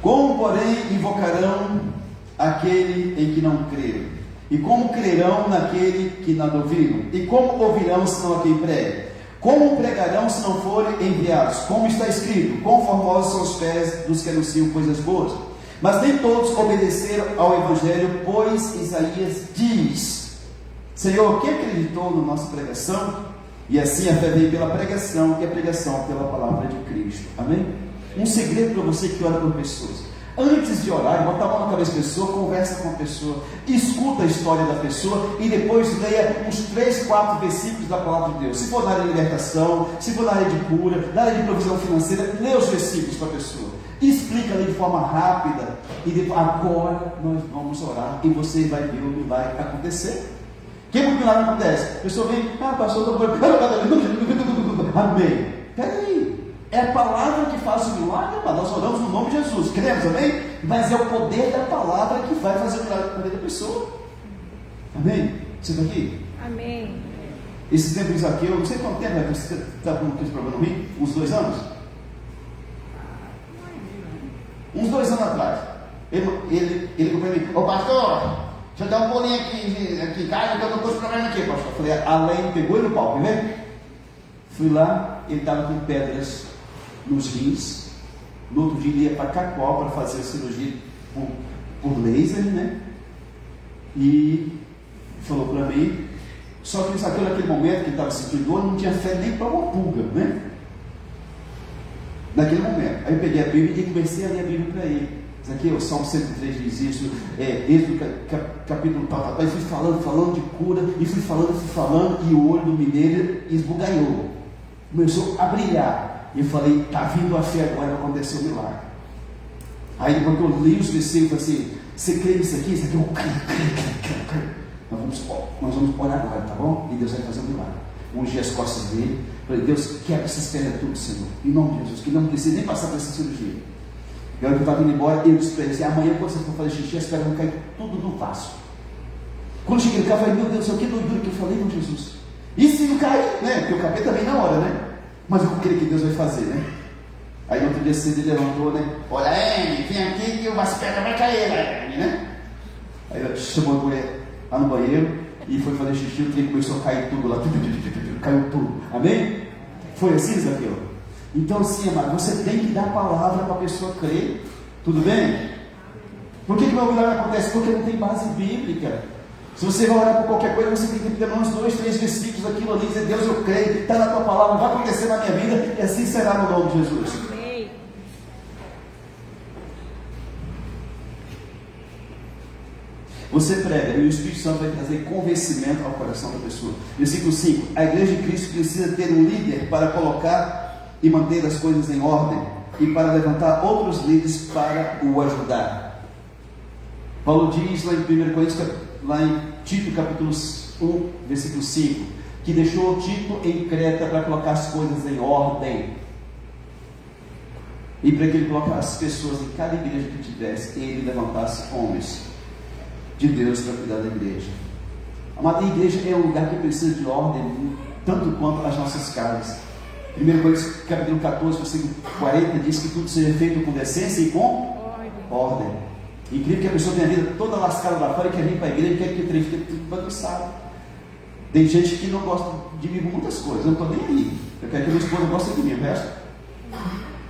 Como, porém, invocarão aquele em que não creram? E como crerão naquele que não ouviram? E como ouvirão se não a quem prega? Como pregarão se não forem enviados? Como está escrito: quão formosos são os pés dos que anunciam coisas boas. Mas nem todos obedeceram ao Evangelho, pois Isaías diz: Senhor, quem acreditou na nossa pregação? E assim a fé veio pela pregação, e a pregação pela palavra de Cristo. Amém? Um segredo para você que ora por pessoas: antes de orar, bota a mão na cabeça da pessoa, conversa com a pessoa, escuta a história da pessoa e depois leia uns 3, 4 versículos da palavra de Deus. Se for na área de libertação, se for na área de cura, na área de provisão financeira, lê os versículos para a pessoa, explica ali de forma rápida e depois, agora nós vamos orar e você vai ver o que vai acontecer. Que milagre acontece? A pessoa vem: pastor, amém. Peraí, é a palavra que faz o milagre, mas nós oramos no nome de Jesus, cremos, amém? Mas é o poder da palavra que vai fazer o milagre na vida da pessoa, amém? Você está aqui? Amém. Esse tempo de Zaqueu, não sei quanto tempo você está com esse problema ruim, uns 2 anos? Uns 2 anos atrás, ele falou para mim: ô pastor, deixa eu dar um bolinho aqui em casa, que eu não estou com problema aqui, pastor. Eu falei: além, pegou ele no pau, primeiro. Fui lá, ele estava com pedras nos rins. No outro dia ele ia para Cacoal para fazer a cirurgia por laser, né? E falou para mim, só que naquele momento que ele estava sentindo dor, não tinha fé nem para uma pulga, né? Naquele momento. Aí eu peguei a Bíblia e comecei a ler a Bíblia para ele. Isso aqui é o Salmo 103 diz isso, Êxodo capítulo tal. E fui falando de cura, e fui falando, e o olho do mineiro esbugalhou. Começou a brilhar. E eu falei: está vindo a fé agora, vai acontecer o milagre. Aí depois que eu li os versículos assim: você crê nisso aqui? Isso aqui eu creio. Nós vamos orar agora, tá bom? E Deus vai fazer um milagre. Ungir as costas dele. Falei: Deus, quebra essas pernas tudo, Senhor, em nome de Jesus, que não precisa nem passar por essa cirurgia. E aí eu estava indo embora, eu disse para ele assim: amanhã quando você for fazer xixi, as pernas vão cair tudo no vaso. Quando eu cheguei no carro, eu falei: meu Deus do céu, que doidura que eu falei com Jesus. E se não cair, né? Porque eu capeta também na hora, né? Mas eu creio que Deus vai fazer, né? Aí no outro dia cedo ele levantou, né? Olha, Amy, vem aqui que as pernas vão cair, né? Aí ele chamou a mulher lá no banheiro e foi fazer xixi, o trem começou a cair tudo lá, caiu tudo, amém? Foi assim, Zaqueu? Então assim, amado, você tem que dar a palavra para a pessoa crer, tudo bem? Por que o meu milagre acontece? Porque não tem base bíblica. Se você vai orar por qualquer coisa, você tem que ter uns 2, 3 versículos aquilo ali, dizer: Deus, eu creio, está na tua palavra, vai acontecer na minha vida, e assim será no nome de Jesus. Amém. Você prega e o Espírito Santo vai trazer convencimento ao coração da pessoa. Versículo 5: a igreja de Cristo precisa ter um líder para colocar e manter as coisas em ordem, e para levantar outros líderes para o ajudar. Paulo diz lá em 1 Coríntios, lá em Tito capítulo 1, versículo 5, que deixou Tito em Creta para colocar as coisas em ordem, e para que ele colocasse pessoas em cada igreja que tivesse, ele levantasse homens de Deus para cuidar da igreja. Amada, a igreja é um lugar que precisa de ordem, tanto quanto as nossas casas. 1 Coríntios capítulo 14, versículo 40 diz que tudo seja feito com decência e com ordem. Incrível que a pessoa tenha a vida toda lascada lá fora e quer vir para a igreja e quer que o trem fique tudo bagunçado. Tem gente que não gosta de mim com muitas coisas, eu não estou nem aí. Eu quero que a minha esposa goste de mim, o resto.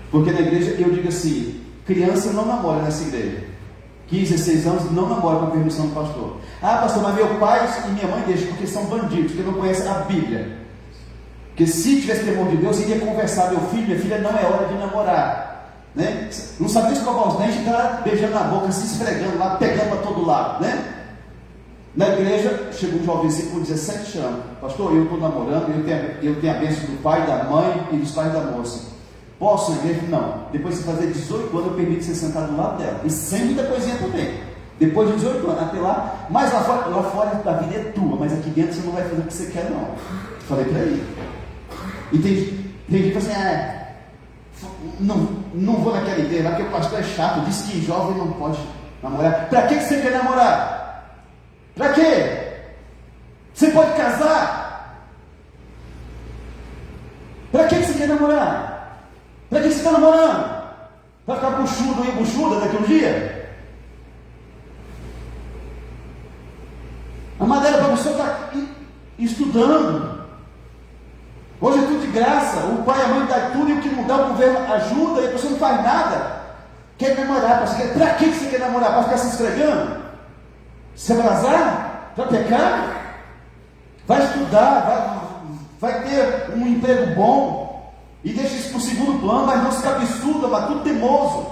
Porque na igreja eu digo assim: criança não namora nessa igreja. 15, 16 anos não namora com a permissão do pastor. Pastor, mas meu pai e minha mãe deixam porque são bandidos, porque não conhecem a Bíblia. Porque se tivesse temor de Deus, iria conversar: meu filho, minha filha, não é hora de namorar. Né? Não sabia escovar os dentes, está beijando na boca, se esfregando lá, pegando para todo lado, né? Na igreja, chegou um jovenzinho com 17 anos: pastor, eu estou namorando, eu tenho a bênção do pai, da mãe e dos pais da moça. Posso na igreja? Não. Depois de fazer 18 anos, eu permito você sentar do lado dela, e sem muita coisinha também. Depois de 18 anos, até lá, mas lá fora a vida é tua, mas aqui dentro você não vai fazer o que você quer, não. Falei para ele. E tem gente que fala assim: não vou naquela igreja lá, porque o pastor é chato, diz que jovem não pode namorar. Para que você quer namorar? Para quê? Você pode casar? Para que você quer namorar? Para que você está namorando? Vai ficar buchudo e buchuda daqui a um dia? A maneira para a pessoa estar estudando. Hoje é tudo de graça. O pai e a mãe dão tudo e o que não dá o governo ajuda e a pessoa não faz nada. Quer namorar? Para que você quer namorar? Para ficar se esfregando? Se abrasar? Para pecar? Vai estudar, vai ter um emprego bom. E deixa isso para o segundo plano, mas não se cabeçuda, mas tudo teimoso.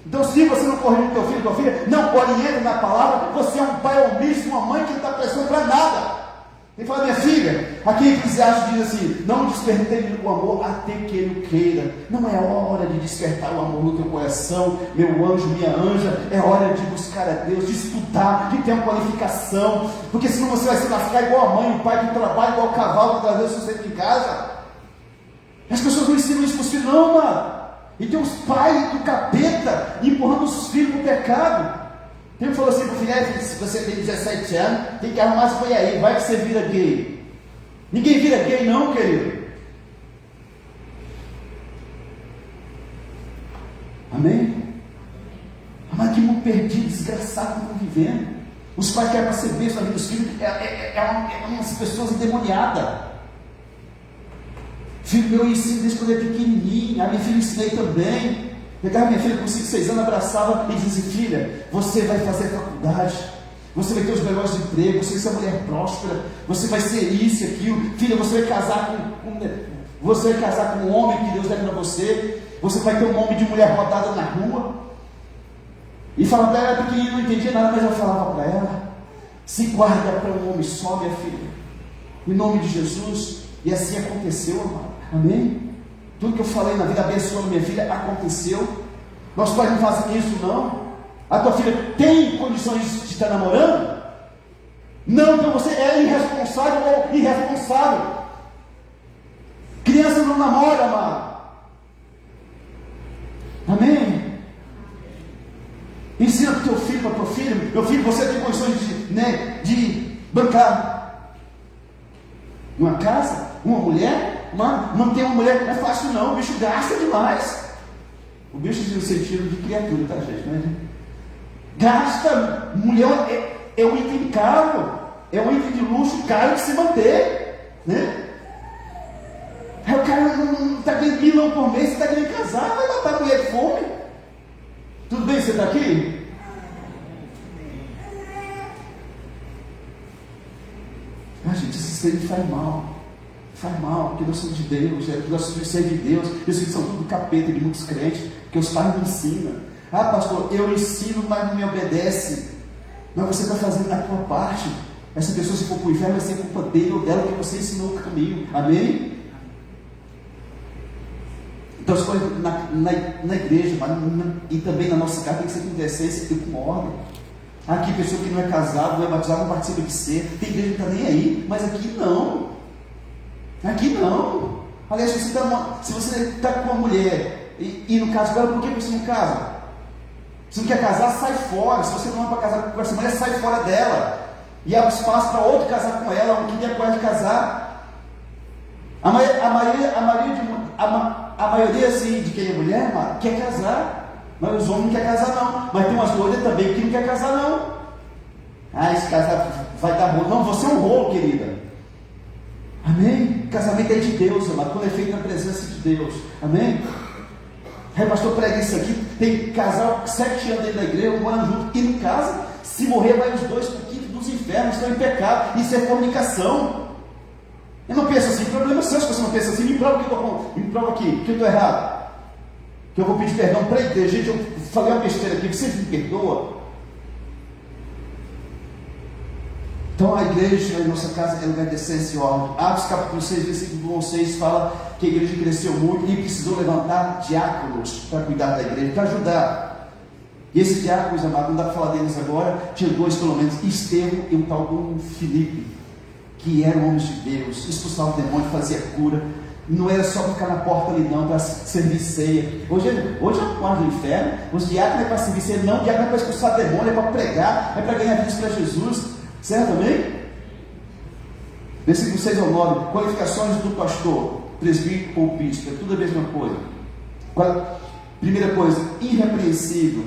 Então, se você não corrige o teu filho, tua filha, não orienta na palavra, você é um pai omisso, uma mãe que não está prestando para nada. Ele fala, minha filha, aqui em Eclesiastes diz assim: não despertei o amor até que ele queira. Não é hora de despertar o amor no teu coração, meu anjo, minha anja. É hora de buscar a Deus, de estudar, de ter uma qualificação, porque senão você vai se lascar igual a mãe, o pai que trabalha igual o cavalo que traz o sustento em casa. As pessoas não ensinam isso para os filhos, não, mano. E tem uns pais do capeta empurrando os filhos para o pecado. Tem um que falou assim para o filho: se você tem 17 anos, tem que arrumar as coisas aí, vai que você vira gay. Ninguém vira gay, não, querido. Amém? Mas que mundo perdido, desgraçado que estão vivendo. Os pais querem ser bênçãos na vida dos filhos, é umas pessoas endemoniadas. Filho meu, eu ensino desde quando é pequenininho. A minha filha ensinei também. Pegava minha filha com 5, 6 anos, abraçava e dizia: filha, você vai fazer faculdade, você vai ter os melhores empregos, você vai ser uma mulher próspera, você vai ser isso e aquilo. Filha, você vai casar com um homem que Deus deve para você. Você vai ter um nome de mulher rodada na rua. E falava para ela, pequenininha, não entendia nada, mas eu falava para ela: se guarda para um homem só, minha filha, em nome de Jesus. E assim aconteceu, amado. Amém? Tudo que eu falei na vida abençoando minha filha aconteceu. Nossos pais não fazem isso, não. A tua filha tem condições de estar namorando? Não, então você é irresponsável ou irresponsável. Criança não namora, amado. Amém? Ensina para o teu filho, para a tua filha: meu filho, você tem condições de bancar uma casa, uma mulher? Manter uma mulher não é fácil, não. O bicho gasta demais. O bicho no sentido de criatura, tá, gente? Né? Gasta. Mulher é um item caro, é um item de luxo caro de se manter, né? Aí o cara não está ganhando milão por mês, você está querendo casar, vai matar a mulher de fome. Tudo bem, você está aqui? Gente, esse sistema faz mal. Faz mal, porque nós somos de Deus, porque nós somos de Deus. Eles são tudo capeta de muitos crentes, porque os pais não ensinam. Ah, pastor, eu ensino, mas não me obedece. Mas você está fazendo a tua parte. Essa pessoa, se for para o inferno, vai ser culpa dele ou dela, porque você ensinou o caminho. Amém? Então as coisas na igreja, e também na nossa casa, tem que ser com decência e com ordem. Aqui, pessoa que não é casada, não é batizada, não participa de ser. Tem igreja que não está nem aí, mas aqui não. Aqui não. Aliás, se você está com uma mulher e não casa com ela, por que você não casa? Se não quer casar, sai fora. Se você não é para casar com essa mulher, sai fora dela. E abre espaço para outro casar com ela, um que der coragem de casar. A maioria assim, de quem é mulher, mano, quer casar. Mas os homens não querem casar, não. Mas tem umas doidas também que não quer casar, não. Ah, esse casar vai dar rolo. Não, você é um rolo, querida. Amém? Casamento é de Deus, amado, quando é feito na presença de Deus. Amém? Aí, pastor, prega isso aqui. Tem casal 7 anos dentro da igreja, morando junto, e não casa. Se morrer, vai os dois para o quinto dos infernos, estão em pecado. Isso é fornicação. Eu não penso assim, problema seu se você não pensa assim. Me prova aqui, que eu estou errado. Que eu vou pedir perdão para a igreja. Gente, eu falei uma besteira aqui, vocês me perdoam? Então a igreja, em nossa casa, é lugar de decência e ordem. Atos capítulo 6, versículo 1 ao 6 fala que a igreja cresceu muito e precisou levantar diáconos para cuidar da igreja, para ajudar. E esses diáconos, amados, não dá para falar deles agora, tinha 2 pelo menos: Estevão e um tal do Filipe, que eram homens de Deus, expulsavam o demônio, fazia cura. Não era só para ficar na porta ali, não, para servir ceia. Hoje é um quarto do inferno. Os diáconos é para servir ceia, não. O diácono é para expulsar demônio, é para pregar, é para ganhar vidas para Jesus. Certo, amém? Versículo 6 ao 9. Qualificações do pastor, presbítero ou bispo, é tudo a mesma coisa. Primeira coisa, irrepreensível.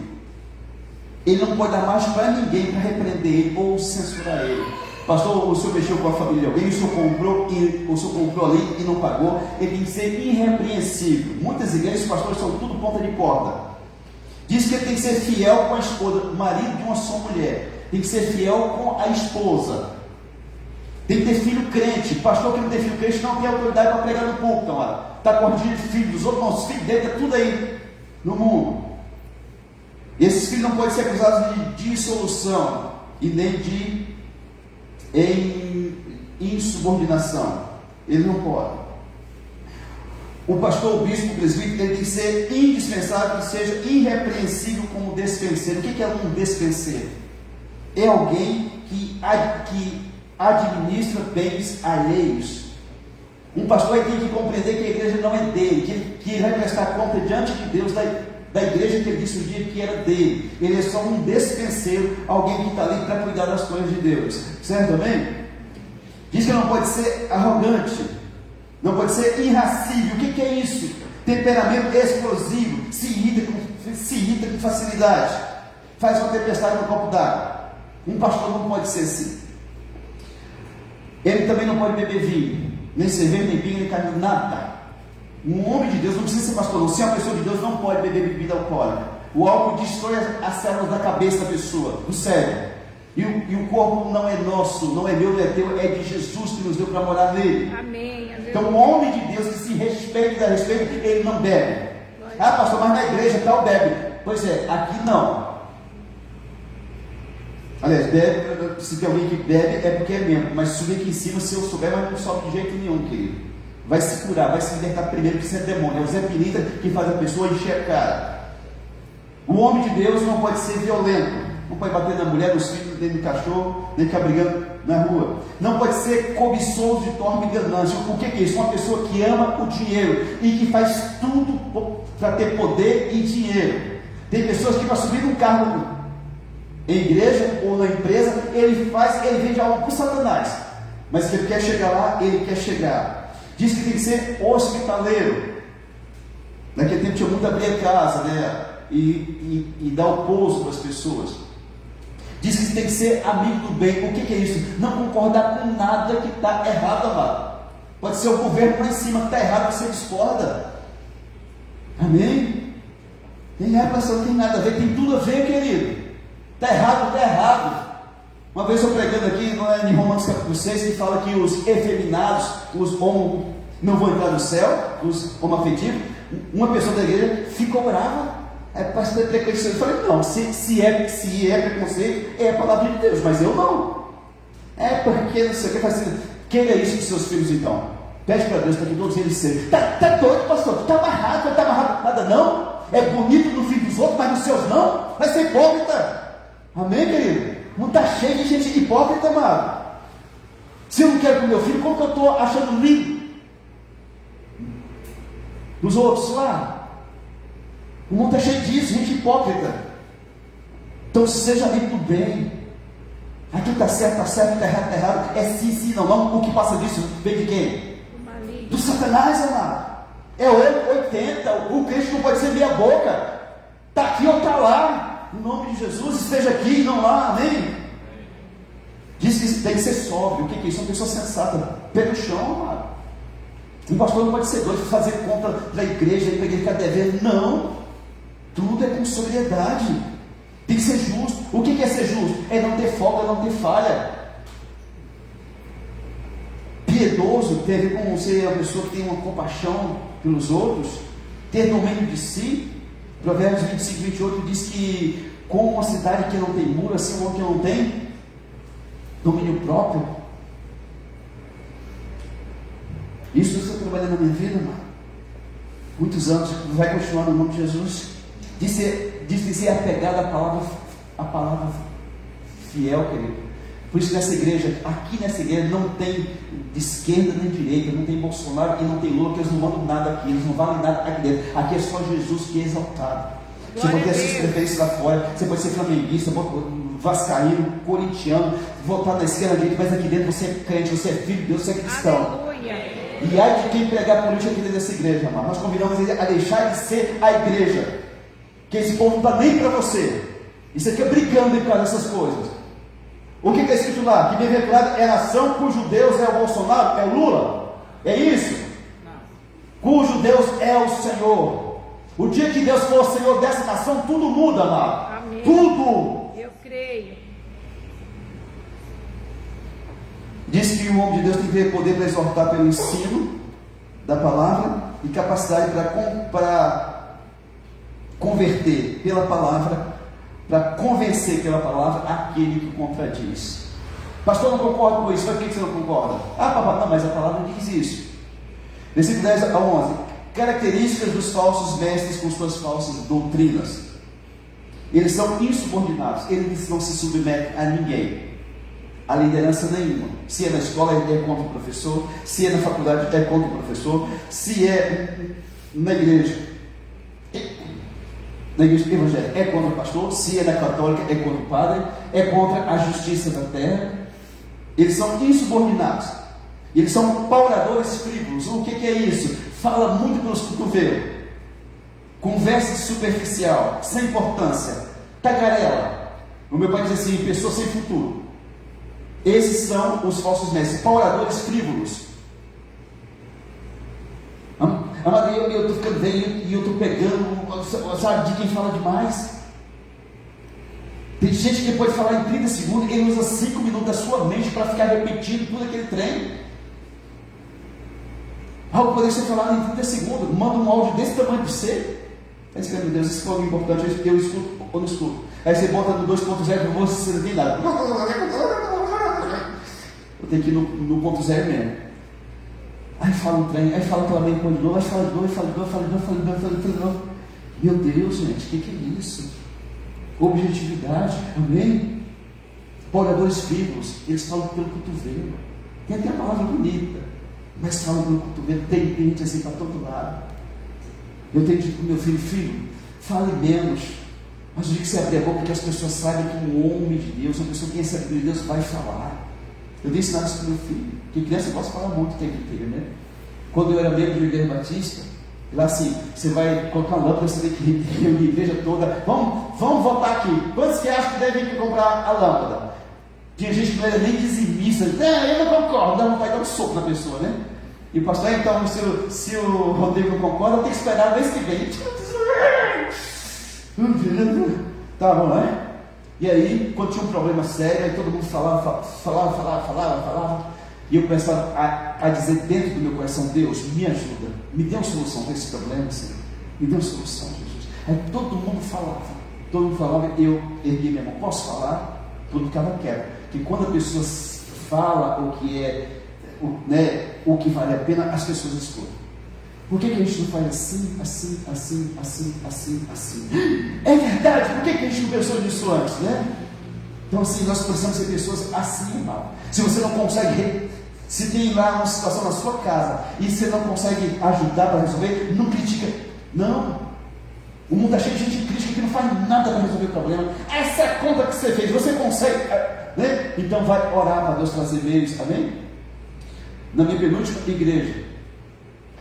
Ele não pode dar mais para ninguém para repreender ele ou censurar ele. Pastor, o senhor mexeu com a família de alguém, o senhor comprou ali e não pagou. Ele tem que ser irrepreensível. Muitas igrejas, os pastores são tudo ponta de corda. Diz que ele tem que ser fiel com a esposa, marido de uma só mulher. Tem que ser fiel com a esposa. Tem que ter filho crente. Pastor que não tem filho crente não tem autoridade para pregar no púlpito, está corrigindo filho dos outros, não, os filhos dele, está tudo aí no mundo. E esses filhos não podem ser acusados de dissolução e nem de insubordinação. Ele não pode. O pastor, o bispo, o presbítero, ele tem que ser indispensável, que seja irrepreensível como despenseiro. O que é um despenseiro? É alguém que administra bens alheios. Um pastor tem que compreender que a igreja não é dele, que ele vai prestar conta diante de Deus da igreja que ele disse um dia que era dele. Ele é só um despenseiro, alguém que está ali para cuidar das coisas de Deus. Certo, amém? Diz que não pode ser arrogante, não pode ser irascível. O que é isso? Temperamento explosivo, se irrita com facilidade, faz uma tempestade no copo d'água. Um pastor não pode ser assim. Ele também não pode beber vinho, nem cerveja, nem vinho, nem carne, nada. Um homem de Deus não precisa ser pastor, não. Se é uma pessoa de Deus, não pode beber bebida alcoólica. O álcool destrói as células da cabeça da pessoa, do cérebro. E o corpo não é nosso, não é meu, não é teu, é de Jesus que nos deu para morar nele. Amém. Então, um homem de Deus que se respeita e dá respeito, ele não bebe. Ah, pastor, mas na igreja tal bebe. Pois é, aqui não. Aliás, bebe, se tem alguém que bebe é porque é membro, mas subir aqui em cima, se eu souber, mas não sobe de jeito nenhum, querido. Vai se curar, vai se libertar primeiro, que isso é demônio. É o Zé Pinita que faz a pessoa encher a cara. O homem de Deus não pode ser violento, não pode bater na mulher, nos filhos, nem no cachorro, nem ficar brigando na rua. Não pode ser cobiçoso de torme e ganância. O que é isso? Uma pessoa que ama o dinheiro e que faz tudo para ter poder e dinheiro. Tem pessoas que para subir num carro em igreja ou na empresa, ele vende algo para o Satanás, mas que ele quer chegar lá, ele quer chegar. Diz que tem que ser hospitaleiro. Naquele tempo tinha muito abrir a casa, né? E dar o pouso para as pessoas. Diz que tem que ser amigo do bem. O que é isso? Não concordar com nada que está errado, amado. Pode ser o governo lá em cima que está errado, você discorda. Amém? Tem relação, não tem nada a ver, tem tudo a ver, querido. Está errado, está errado. Uma vez eu pregando aqui, em Romanos capítulo 6, que fala que os efeminados, os homo, não vão entrar no céu, os homoafetivos. Uma pessoa da igreja ficou brava. Pastor, é preconceito. Eu falei, não, se é preconceito, é a palavra de Deus, mas eu não. É porque não sei o que faz assim. Queira isso com seus filhos então. Pede para Deus para que todos eles sejam. Está doido, pastor? Está amarrado, não está amarrado nada não. É bonito no filho dos outros, mas nos seus não. Vai ser hipócrita. Amém, querido? Não está cheio de gente hipócrita, amado. Se eu não quero para o meu filho, como que eu estou achando lindo? Dos outros lá. O mundo está cheio disso, gente hipócrita. Então seja amigo do bem. Aqui está certo, está errado, está errado. É sim, sim, não, não. O que passa disso vem de quem? Do Satanás, amado. É 80. O crente não pode ser meia boca. Está aqui ou está lá. Em nome de Jesus, esteja aqui e não lá, amém? Diz que tem que ser sóbrio. O que é isso? Uma pessoa sensata, pé no chão, amado. Um pastor não pode ser doido, fazer conta da igreja, para ele ficar devendo. Não, tudo é com sobriedade. Tem que ser justo. O que é ser justo? É não ter folga, não ter falha. Piedoso tem a ver com ser uma pessoa que tem uma compaixão pelos outros, ter domínio de si. Provérbios 25, 28 diz que como uma cidade que não tem muro, assim uma que não tem domínio próprio. Isso eu estou trabalhando na minha vida, mano. Muitos anos, vai continuar no nome de Jesus. Diz que ser apegado à palavra fiel, querido. Por isso nessa igreja, aqui nessa igreja, não tem de esquerda nem de direita, não tem Bolsonaro e não tem Lula, que eles não mandam nada aqui, eles não valem nada aqui dentro. Aqui é só Jesus que é exaltado. Você pode ter as suas preferências lá fora, você pode ser flamenguista, vascaíno, corintiano, votar na esquerda, direita, mas aqui dentro você é crente, você é filho de Deus, você é cristão. Aleluia. E ai de quem pregar política aqui dentro dessa igreja, amado. Nós convidamos ele a deixar de ser a igreja. Que esse povo não está nem para você. E você fica brigando por causa dessas coisas. O que está escrito lá? Que bem-aventurado é a nação cujo Deus é o Bolsonaro, é o Lula. É isso? Cujo Deus é o Senhor. O dia que Deus for o Senhor dessa nação, tudo muda, amado. Amém. Tudo. Eu creio. Diz que o homem de Deus tem que ter poder para exortar pelo ensino da palavra e capacidade para converter pela palavra, para convencer pela palavra aquele que contradiz. Pastor, não concordo com isso. Mas por que você não concorda? Ah, papai, não, mas a palavra diz isso. Versículo 10 a 11. Características dos falsos mestres com suas falsas doutrinas. Eles são insubordinados, eles não se submetem a ninguém, a liderança nenhuma. Se é na escola, é contra o professor. Se é na faculdade, é contra o professor. Se é na igreja evangélica, é contra o pastor. Se é na católica, é contra o padre. É contra a justiça da terra. Eles são insubordinados. Eles são pauradores frívolos. O que é isso? Fala muito pelos cotovelos. Conversa superficial, sem importância. Tagarela. O meu pai diz assim: pessoa sem futuro. Esses são os falsos mestres, pauradores frívolos. Amado, eu estou ficando velho e eu estou pegando, sabe, de quem fala demais. Tem gente que pode falar em 30 segundos e ele usa 5 minutos da sua mente para ficar repetindo tudo aquele trem. Algo poderia ser falado em 30 segundos. Manda um áudio desse tamanho para você. Aí você, meu Deus, isso foi algo importante, eu escuto ou não escuto. Aí você bota no 2.0 e você não tem nada. Eu tenho que ir no ponto zero mesmo. Aí fala um trem, aí fala aquela meia de novo, aí fala de novo, fala de novo, fala de novo, fala de novo, fala de novo. Meu Deus, gente, o que é isso? Objetividade, amém? Pauradores frívolos, eles falam pelo cotovelo. Tem até a palavra bonita, mas falam pelo cotovelo, tem gente assim para todo lado. Eu tenho dito para o meu filho, fale menos, mas o dia que você abrir a boca, que as pessoas saibam que um homem de Deus, uma pessoa que tem sabedoria de Deus, vai falar. Eu dei ensinado isso para o meu filho, que criança eu posso falar muito o tempo inteiro, né? Quando eu era membro de igreja batista, lá assim, você vai colocar uma lâmpada, você tem que reunir a igreja toda, vamos votar aqui, quantos que acham que devem comprar a lâmpada? Tinha gente que não era nem dizimista, eu não concordo, dá vontade de dar um soco na pessoa, né? E o pastor, então, se o Rodrigo não concorda, eu tenho que esperar o mês que vem. Tá bom, né? E aí, quando tinha um problema sério, aí todo mundo falava. E eu começava a dizer dentro do meu coração: Deus, me ajuda, me dê uma solução para esse problema, Senhor. Me dê uma solução, Jesus. Aí todo mundo falava, eu ergui minha mão. Posso falar? Todo mundo ficava quieto. Porque quando a pessoa fala o que é, o que vale a pena, as pessoas escutam. Por que a gente não faz assim? É verdade, por que a gente não pensou nisso antes, né? Então assim, nós precisamos ser pessoas assim, irmão. Se você não consegue, se tem lá uma situação na sua casa e você não consegue ajudar para resolver, não critica, não. O mundo está cheio de gente crítica que não faz nada para resolver o problema. Essa é a conta que você fez, você consegue, né? Então vai orar para Deus trazer meios, amém? Na minha penúltima igreja,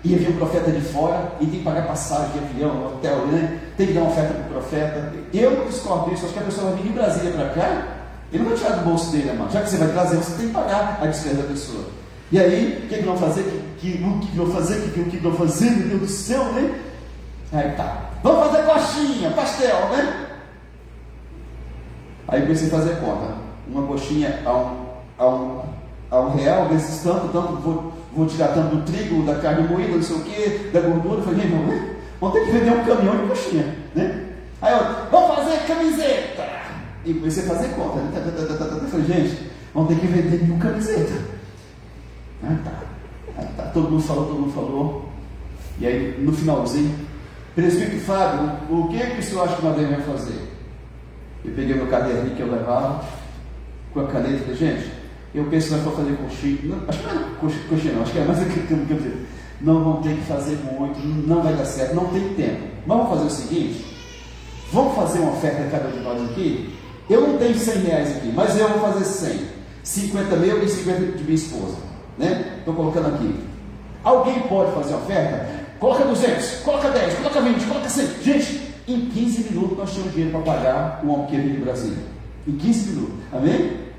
ia vir um profeta de fora e tem que pagar passagem de avião, hotel, né? Tem que dar uma oferta para o profeta. Eu não discordo disso, acho que a pessoa vai vir de Brasília para cá, ele não vai tirar do bolso dele, irmão. Já que você vai trazer, você tem que pagar a despesa da pessoa. E aí, o que vão fazer? O que vão fazer? Meu Deus do céu, né? Aí tá, vamos fazer coxinha, pastel, né? Aí comecei a fazer conta. Uma coxinha a um real, vezes tanto, vou tirar tanto do trigo, da carne moída, não sei o que, da gordura. Eu falei, gente, vamos ter que vender um caminhão de coxinha, né? Aí eu, vamos fazer camiseta. E comecei a fazer conta, né? Eu falei, gente, vamos ter que vender 1000 camisetas. Aí tá, todo mundo falou. E aí, no finalzinho, presbítero Fábio, o que o senhor acha que nós devemos fazer? Eu peguei meu caderninho que eu levava, com a caneta, e falei, gente, eu penso que nós vamos fazer coxinha. Não, acho que não é coxinha, não, acho que é mais aquilo que eu dizer. Não vamos ter que fazer muito, não vai dar certo, não tem tempo. Mas vamos fazer o seguinte: vamos fazer uma oferta a cada um de nós aqui. Eu não tenho 100 reais aqui, mas eu vou fazer 100. 50 meu e 50 de minha esposa, né? Estou colocando aqui. Alguém pode fazer oferta? Coloca 200, coloca 10, coloca 20, coloca 100. Gente, em 15 minutos nós tínhamos dinheiro para pagar um alqueire de Brasília. Em 15 minutos, amém?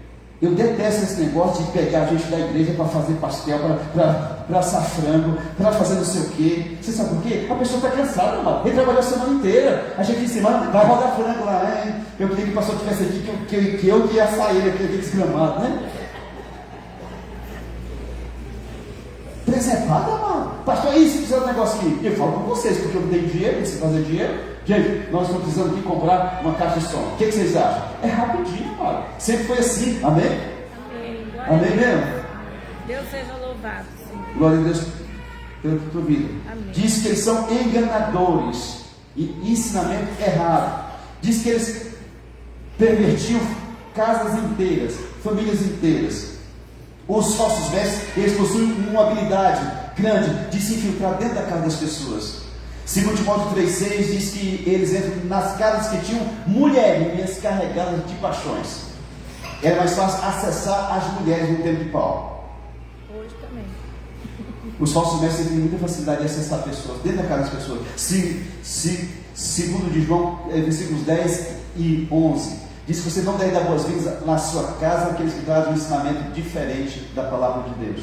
Eu detesto esse negócio de pegar a gente da igreja para fazer pastel, para assar frango, para fazer não sei o quê. Você sabe por quê? A pessoa está cansada, mano. Ele trabalhou a semana inteira. A gente disse, mano, vai rodar frango lá, né? Eu queria que o pastor tivesse aqui, que eu ia assar ele aqui desgramado, né? Preservada, mano. Pastor, e se fizer um negócio aqui? Eu falo com vocês, porque eu não tenho dinheiro, preciso fazer dinheiro. Gente, nós estamos precisando aqui comprar uma caixa de som. O que vocês acham? É rapidinho, mano. Sempre foi assim, amém? Amém. Glória Amém a Deus. mesmo? Deus seja louvado, Senhor. Glória a Deus pela tua vida. Amém. Diz que eles são enganadores e ensinamento errado. Diz que eles pervertiam casas inteiras, famílias inteiras. Os falsos mestres, eles possuem uma habilidade grande de se infiltrar dentro da casa das pessoas. 2 Timóteo 3,6 diz que eles entram nas casas que tinham mulheres carregadas de paixões. Era mais fácil acessar as mulheres no tempo de Paulo. Hoje também. Os falsos mestres têm muita facilidade de acessar pessoas, dentro da casa das pessoas. Segundo de João, versículos 10 e 11, diz que você não deve dar boas-vindas na sua casa aqueles que trazem um ensinamento diferente da palavra de Deus.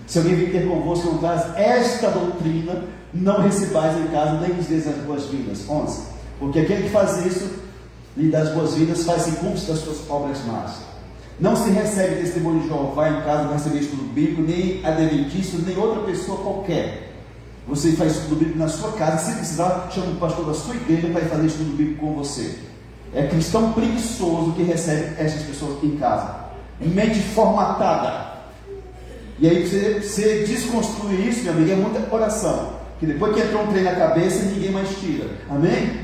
Se alguém vir ter convosco e não traz esta doutrina, não recebais em casa, nem lhes deis as boas-vindas. 11. Porque aquele que faz isso, lhe dá as boas-vindas, faz-se cúmplice das suas obras más. Não se recebe testemunho de Jeová em casa, não receber estudo bíblico, nem adventista, nem outra pessoa qualquer. Você faz estudo bíblico na sua casa, se precisar, chama o pastor da sua igreja para ir fazer estudo bíblico com você. É cristão preguiçoso que recebe essas pessoas em casa. Mente formatada. E aí você desconstruir isso, meu amigo, é muita oração. Que depois que entrou um trem na cabeça, ninguém mais tira. Amém?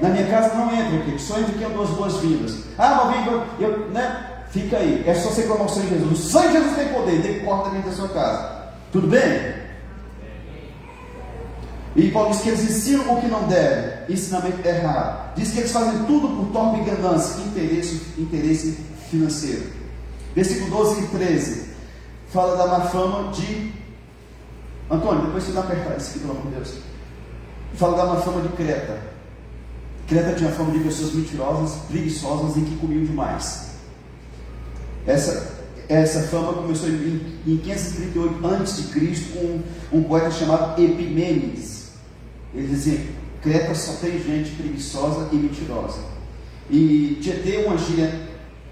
Na minha casa não entra aqui, só entra aqui eu dou as boas-vindas. Ah, mas né? Fica aí, é só você clamar o sangue de Jesus. O sangue de Jesus tem poder, deporta dentro da sua casa. Tudo bem? E Paulo diz que eles ensinam o que não devem, ensinamento errado. Diz que eles fazem tudo por torpe ganância, interesse financeiro. Versículo 12 e 13 fala da má fama de Antônio, depois você dá apertar isso aqui, pelo amor de Deus. Fala da má fama de Creta. Creta tinha fama de pessoas mentirosas, preguiçosas e que comiam demais. Essa fama começou em 538 a.C. com um poeta chamado Epimênides. Ele dizia: Creta só tem gente preguiçosa e mentirosa. E tinha até uma gíria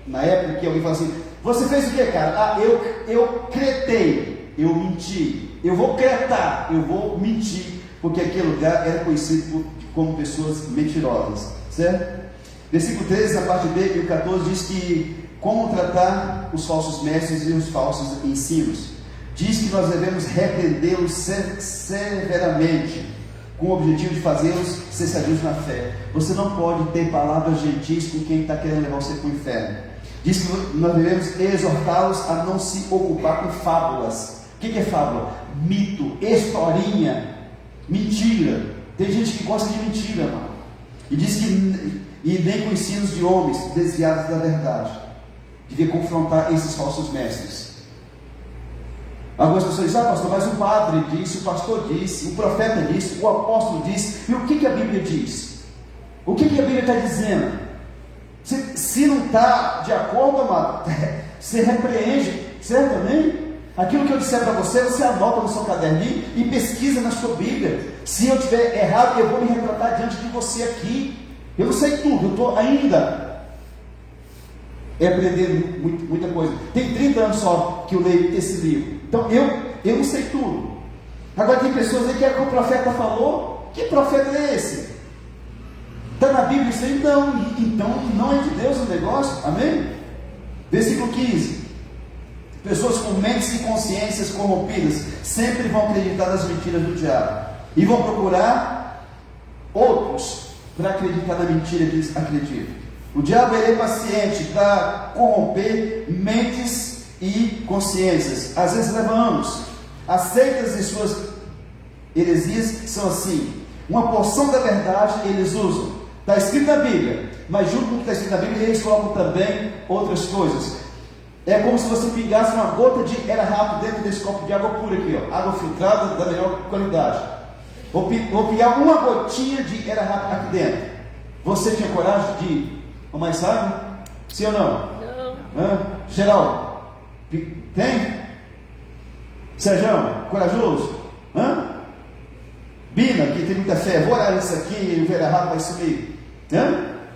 na época que alguém falava assim: você fez o que, cara? Ah, eu cretei, eu menti, eu vou cretar, eu vou mentir, porque aquele lugar era conhecido como pessoas mentirosas, certo? Versículo 13, a parte B e o 14 diz que como tratar os falsos mestres e os falsos ensinos. Diz que nós devemos repreendê-los severamente, com o objetivo de fazê-los ser sadios na fé. Você não pode ter palavras gentis com quem está querendo levar você para o inferno. Diz que nós devemos exortá-los a não se ocupar com fábulas. O que é fábula? Mito, historinha, mentira. Tem gente que gosta de mentira, mano. E diz que nem com ensinos de homens desviados da verdade. Devia confrontar esses falsos mestres. Algumas pessoas dizem: ah, pastor, mas o padre disse, o pastor disse, o profeta disse, o apóstolo disse. E o que a Bíblia diz? O que a Bíblia está dizendo? Se não está de acordo, amado, você repreende, certo? Amém? Aquilo que eu disser para você, você anota no seu caderninho e pesquisa na sua Bíblia. Se eu estiver errado, eu vou me retratar diante de você aqui. Eu não sei tudo, eu estou ainda aprendendo muita coisa. Tem 30 anos só que eu leio esse livro. Então eu não sei tudo. Agora tem pessoas aí que o profeta falou. Que profeta é esse? Está na Bíblia isso aí? Não. Então não é de Deus o negócio. Amém? Versículo 15. Pessoas com mentes e consciências corrompidas sempre vão acreditar nas mentiras do diabo e vão procurar outros para acreditar na mentira que eles acreditam. O diabo é paciente para corromper mentes e consciências. Às vezes leva anos. As seitas e suas heresias são assim: uma porção da verdade eles usam, está escrito na Bíblia, mas junto com o que está escrito na Bíblia eles colocam também outras coisas. É como se você pingasse uma gota de era rápido dentro desse copo de água pura aqui, ó, água filtrada da melhor qualidade. Vou pingar uma gotinha de era rápido aqui dentro. Você tinha coragem de tomar essa água? Sim ou não? Não. Geraldo, tem? Sérgio, corajoso? Bina, que tem muita fé, vou olhar isso aqui e o era rápido vai subir.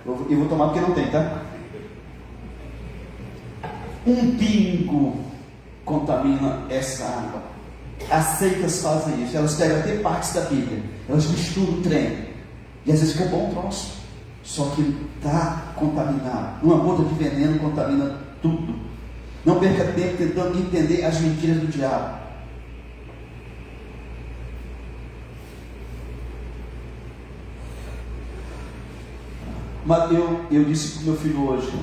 Eu vou tomar porque não tem, tá? Um pingo contamina essa água. As seitas fazem isso, elas pegam até partes da Bíblia, elas misturam o trem, e às vezes fica bom o troço, só que está contaminado. Uma gota de veneno contamina tudo. Não perca tempo tentando entender as mentiras do diabo. Mas eu disse para o meu filho hoje,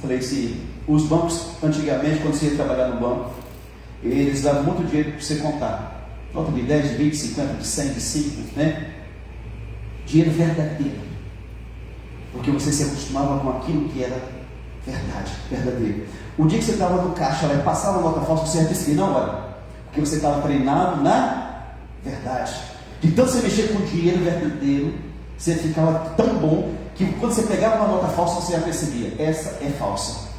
falei assim, os bancos antigamente, quando você ia trabalhar no banco, eles davam muito dinheiro para você contar, nota de 10, de 20, 50, de 100, de 5, né? Dinheiro verdadeiro, porque você se acostumava com aquilo que era verdade, verdadeiro. O dia que você estava no caixa e passava uma nota falsa, você ia perceber, não, olha, porque você estava treinado na verdade. De tanto você mexer com dinheiro verdadeiro, você ficava tão bom que quando você pegava uma nota falsa, você já percebia, essa é falsa.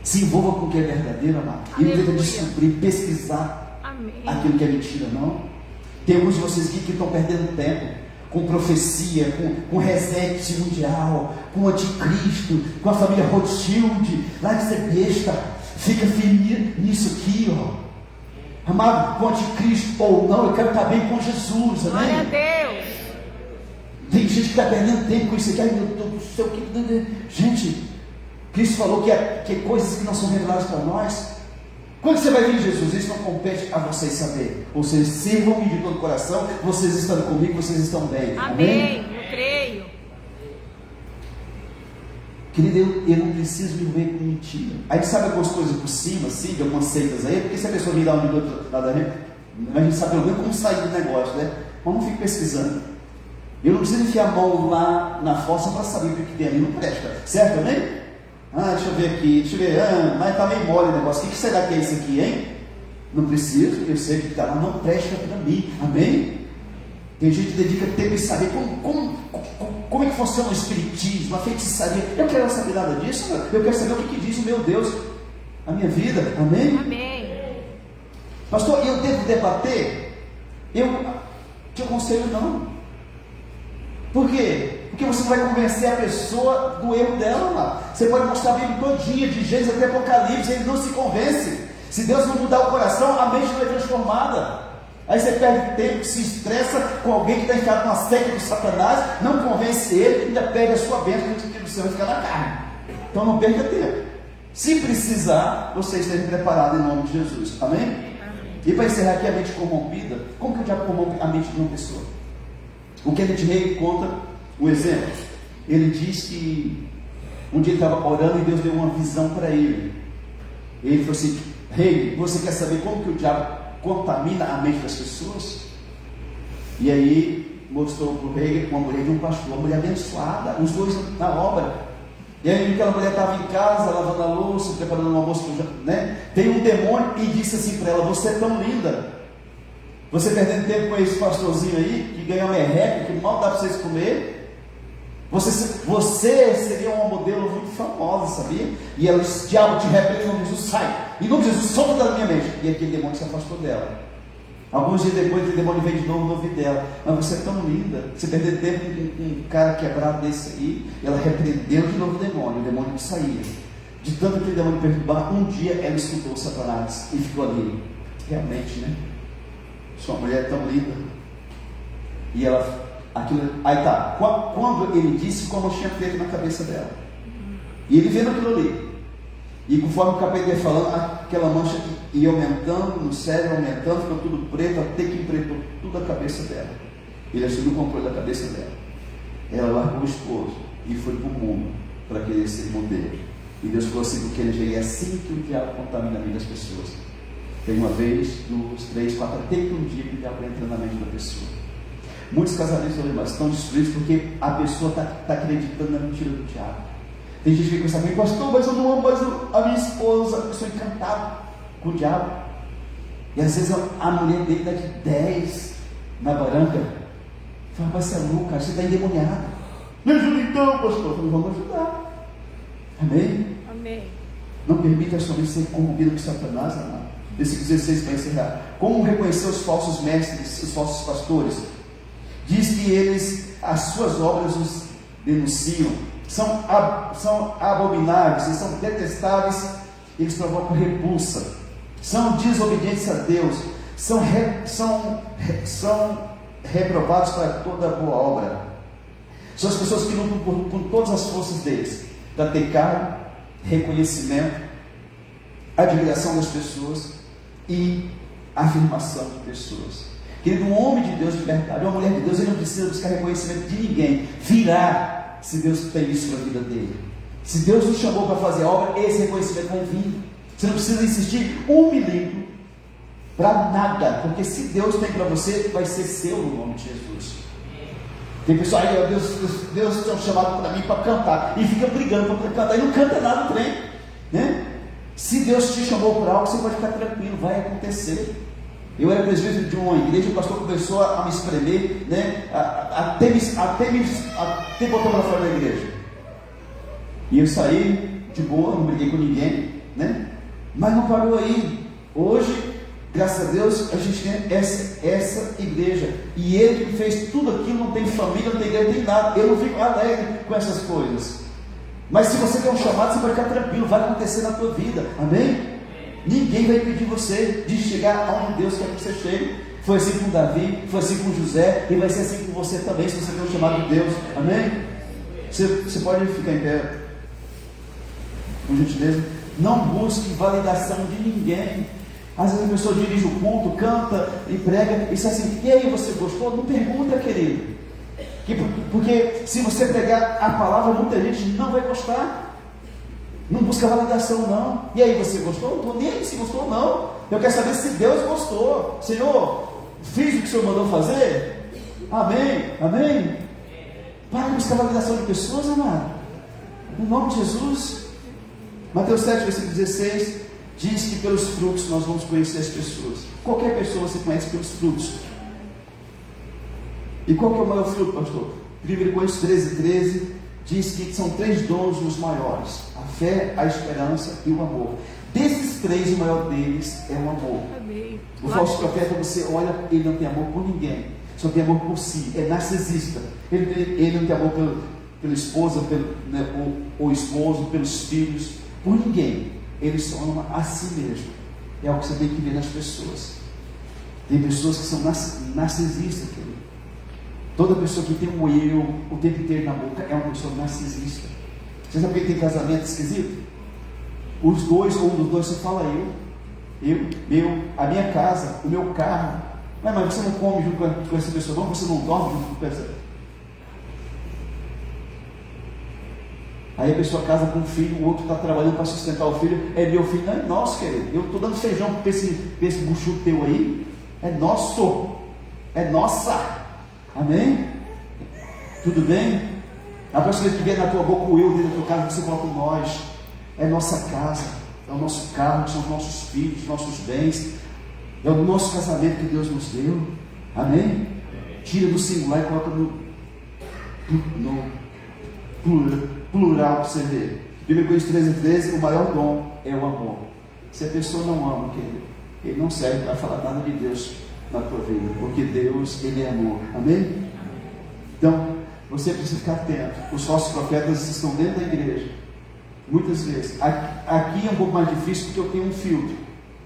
Se envolva com o que é verdadeiro, amado. E não tenta descobrir, pesquisar aquilo que é mentira, não. Tem alguns de vocês aqui que estão perdendo tempo com profecia, com reset mundial, com anticristo, com a família Rothschild. Lá de ser besta, fica firme nisso aqui, ó. Amado, com anticristo ou não, eu quero estar bem com Jesus, amém? Glória a Deus. Tem gente que está perdendo tempo com isso aqui. Ai, meu Deus do céu, gente, Cristo falou que coisas que não são reveladas para nós. Quando você vai vir em Jesus, isso não compete a vocês saber. Vocês sirvam-me de todo o coração. Vocês estando comigo, vocês estão bem. Amém. Eu creio. Querido, eu não preciso me envolver com mentira. A gente sabe algumas coisas por cima, assim, de algumas seitas aí, porque se a pessoa me dá um minuto, nada a ver, a gente sabe pelo menos como sair do negócio, né? Mas não fico pesquisando. Eu não preciso enfiar a mão lá na fossa para saber o que tem ali, não presta. Certo, amém? Deixa eu ver aqui, mas está meio mole o negócio. O que será que é isso aqui, hein? Não preciso, eu sei que está lá, não presta para mim, amém? Tem gente que dedica tempo em saber como é que funciona o espiritismo, a feitiçaria. Eu quero saber nada disso, eu quero saber o que diz o meu Deus, a minha vida, amém? Amém. Pastor, eu devo debater? Eu te aconselho não. Por quê? Porque você vai convencer a pessoa do erro dela, lá. Você pode mostrar a Bíblia todinha, de Gênesis até Apocalipse, ele não se convence. Se Deus não mudar o coração, a mente não é transformada. Aí você perde tempo, se estressa com alguém que está enfiado numa seca do Satanás, não convence ele, ainda perde a sua bênção, porque você vai ficar na carne. Então não perca tempo. Se precisar, você esteja preparado em nome de Jesus. Amém? Amém. E para encerrar aqui a mente corrompida, como que o diabo corrompe a mente de uma pessoa? O Kenneth Hagin conta um exemplo. Ele diz que um dia ele estava orando e Deus deu uma visão para ele. Ele falou assim: Hagin, você quer saber como que o diabo contamina a mente das pessoas? E aí mostrou para o Hagin uma mulher de um pastor, uma mulher abençoada, os dois na obra. E aí aquela mulher estava em casa, lavando a louça, preparando um almoço, né? Tem um demônio e disse assim para ela: você é tão linda. Você perdendo tempo com esse pastorzinho aí, que ganha merreca, que mal dá para vocês comer. Você seria uma modelo muito famosa, sabia? E ela disse: diabo, te repreende em nome de Jesus, sai. Em nome de Jesus, solta da minha mente. E aquele demônio se afastou dela. Alguns dias depois, aquele demônio veio de novo no ouvido dela: mas você é tão linda. Você perdendo tempo com um cara quebrado desse aí. Ela repreendeu de novo o demônio que saía. De tanto que o demônio perturbar, um dia ela escutou Satanás e ficou ali. Realmente, né? Sua mulher é tão linda. E ela, aquilo, aí tá, quando ele disse, como tinha feito na cabeça dela. E ele vendo aquilo ali. E conforme o capeta ia falando, aquela mancha ia aumentando no cérebro, aumentando, ficou tudo preto, até que empretou tudo a cabeça dela. Ele assumiu o controle da cabeça dela. Ela largou o esposo e foi para o mundo para querer ser modelo. E Deus falou assim: porque ele é assim que o diabo contamina a vida das pessoas. Tem uma vez, 2, 3, 4, até que um dia que o diabo entra na mente da pessoa. Muitos casamentos estão destruídos porque a pessoa está acreditando na mentira do diabo. Tem gente que vem pensar, pastor, mas eu não amo mais a minha esposa. Eu sou encantado com o diabo. E às vezes a mulher dele dá de 10 na barranca. Fala, mas você é louco, cara, você está endemoniado. Me ajuda então, pastor. Falei, vamos ajudar. Amém? Amém. Não permita a sua vida ser corrompida por Satanás, amado. Versículo 16 para encerrar. Como reconhecer os falsos mestres, os falsos pastores? Diz que eles, as suas obras os denunciam. São abomináveis, são detestáveis, eles provocam repulsa. São desobedientes a Deus. São reprovados para toda boa obra. São as pessoas que lutam com todas as forças deles para ter cargo, reconhecimento, admiração das pessoas e afirmação de pessoas. Querido, um homem de Deus de verdade, uma mulher de Deus, ele não precisa buscar reconhecimento de ninguém. Virá, se Deus tem isso na vida dele. Se Deus nos chamou para fazer a obra, esse reconhecimento vai vir. Você não precisa insistir um milímetro para nada, porque se Deus tem para você, vai ser seu no nome de Jesus. Tem pessoal aí, Deus tem um chamado para mim para cantar, e fica brigando para cantar, e não canta nada no trem, né? Se Deus te chamou para algo, você pode ficar tranquilo, vai acontecer. Eu era presbítero de uma igreja, o pastor começou a me espremer, né? até botar para fora da igreja. E eu saí de boa, não briguei com ninguém, né? Mas não parou aí. Hoje, graças a Deus, a gente tem essa igreja. E ele que fez tudo aquilo, não tem família, não tem igreja, não tem nada. Eu não fico alegre com essas coisas. Mas se você tem um chamado, você vai ficar tranquilo, vai acontecer na tua vida. Amém? Ninguém vai impedir você de chegar aonde Deus quer que você chegue. Foi assim com Davi, foi assim com José, e vai ser assim com você também, se você tem um chamado de Deus. Amém? Você pode ficar em pé, por gentileza. Não busque validação de ninguém. Às vezes a pessoa dirige o culto, canta e prega e diz assim, e aí, você gostou? Não pergunta, querido. Porque se você pregar a palavra, muita gente não vai gostar. Não busca validação, não. E aí, você gostou? Não estou nem aí se gostou ou não. Eu quero saber se Deus gostou. Senhor, fiz o que o Senhor mandou fazer? Amém? Amém? Para de buscar validação de pessoas, amado. No nome de Jesus. Mateus 7, versículo 16, diz que pelos frutos nós vamos conhecer as pessoas. Qualquer pessoa você conhece pelos frutos. E qual que é o maior fruto, pastor? 1 Coríntios 13 diz que são 3 dons os maiores: a fé, a esperança e o amor. Desses 3, o maior deles é o amor. Amém. O falso profeta, você olha, ele não tem amor por ninguém, só tem amor por si, é narcisista. Ele não tem amor pela esposa, ou esposo, pelos filhos, por ninguém. Ele só ama a si mesmo. É o que você tem que ver nas pessoas. Tem pessoas que são narcisistas, querido. Toda pessoa que tem um eu o tempo inteiro na boca é uma pessoa narcisista. Você sabe por que tem casamento esquisito? Os dois, ou um dos dois, você fala a minha casa, o meu carro. Mas você não come junto com essa pessoa, não? Você não dorme junto com essa. Aí a pessoa casa com um filho, o outro está trabalhando para sustentar o filho. É meu filho, não é nosso, querido. Eu estou dando feijão para esse buchu teu aí. É nosso. É nossa. Amém? Tudo bem? A próxima vez que vier na tua boca o eu dentro da tua casa, você bota o nós. É nossa casa, é o nosso carro, são os nossos filhos, nossos bens, é o nosso casamento que Deus nos deu. Amém? Tira do singular e coloca no plural para você ver. 1 Coríntios 13, o maior dom é o amor. Se a pessoa não ama, querido, ele não serve para falar nada de Deus na tua vida, porque Deus, ele é amor. Amém? Então, você precisa ficar atento. Os falsos profetas estão dentro da igreja, muitas vezes. Aqui é um pouco mais difícil, porque eu tenho um filtro.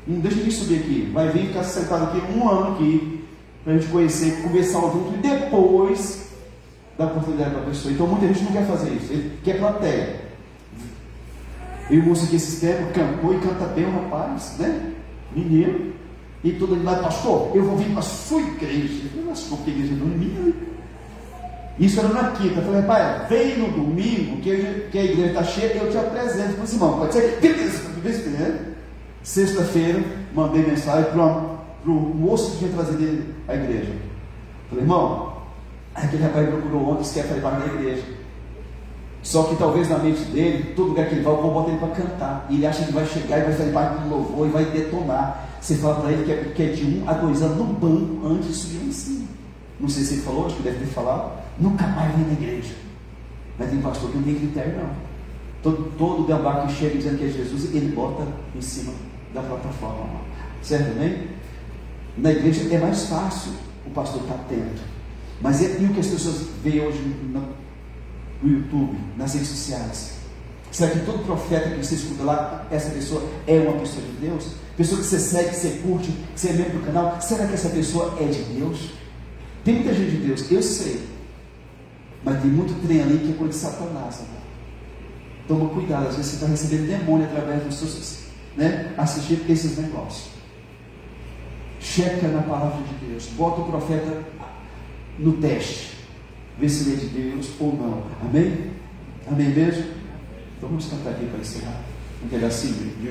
Não deixa de subir aqui, vai vir ficar sentado aqui 1 ano aqui, para a gente conhecer, conversar junto, e depois dar oportunidade para a pessoa. Então muita gente não quer fazer isso, ele quer plateia. Eu moço aqui esses tempos, cantou e canta bem o rapaz, né? Menino. E todo mundo vai, pastor, eu vou vir para a sua igreja. Eu falei, mas porque a igreja não é minha? Isso era na quinta. Eu falei, pai, vem no domingo, que a igreja está cheia, eu te apresento para os irmãos. Pode ser? Beleza. Sexta-feira, mandei mensagem para o moço que tinha trazido a igreja. Eu falei, irmão, aquele rapaz procurou ontem, quer fazer parte da igreja. Só que talvez na mente dele, todo lugar que ele vai, o povo bota ele para cantar. E ele acha que vai chegar e vai fazer parte do louvor e vai detonar. Você fala para ele que é de 1 a 2 anos no banco antes de subir lá em cima. Não sei se ele falou, acho que deve ter falado. Nunca mais vem na igreja. Mas tem pastor que não tem critério, não. Todo gambá que chega dizendo que é Jesus, ele bota em cima da plataforma. Certo, amém? Na igreja é mais fácil o pastor estar atento. Mas e o que as pessoas veem hoje no YouTube, nas redes sociais? Será que todo profeta que você escuta lá, essa pessoa é uma pessoa de Deus? Pessoa que você segue, que você curte, que você é membro do canal, será que essa pessoa é de Deus? Tem muita gente de Deus, eu sei. Mas tem muito trem ali que é coisa de Satanás. Né? Toma cuidado, às vezes você está recebendo demônio através dos seus, assistindo esses negócios. Checa na palavra de Deus, bota o profeta no teste, vê se ele é de Deus ou não. Amém? Amém mesmo? Então vamos cantar aqui para encerrar um pedacinho de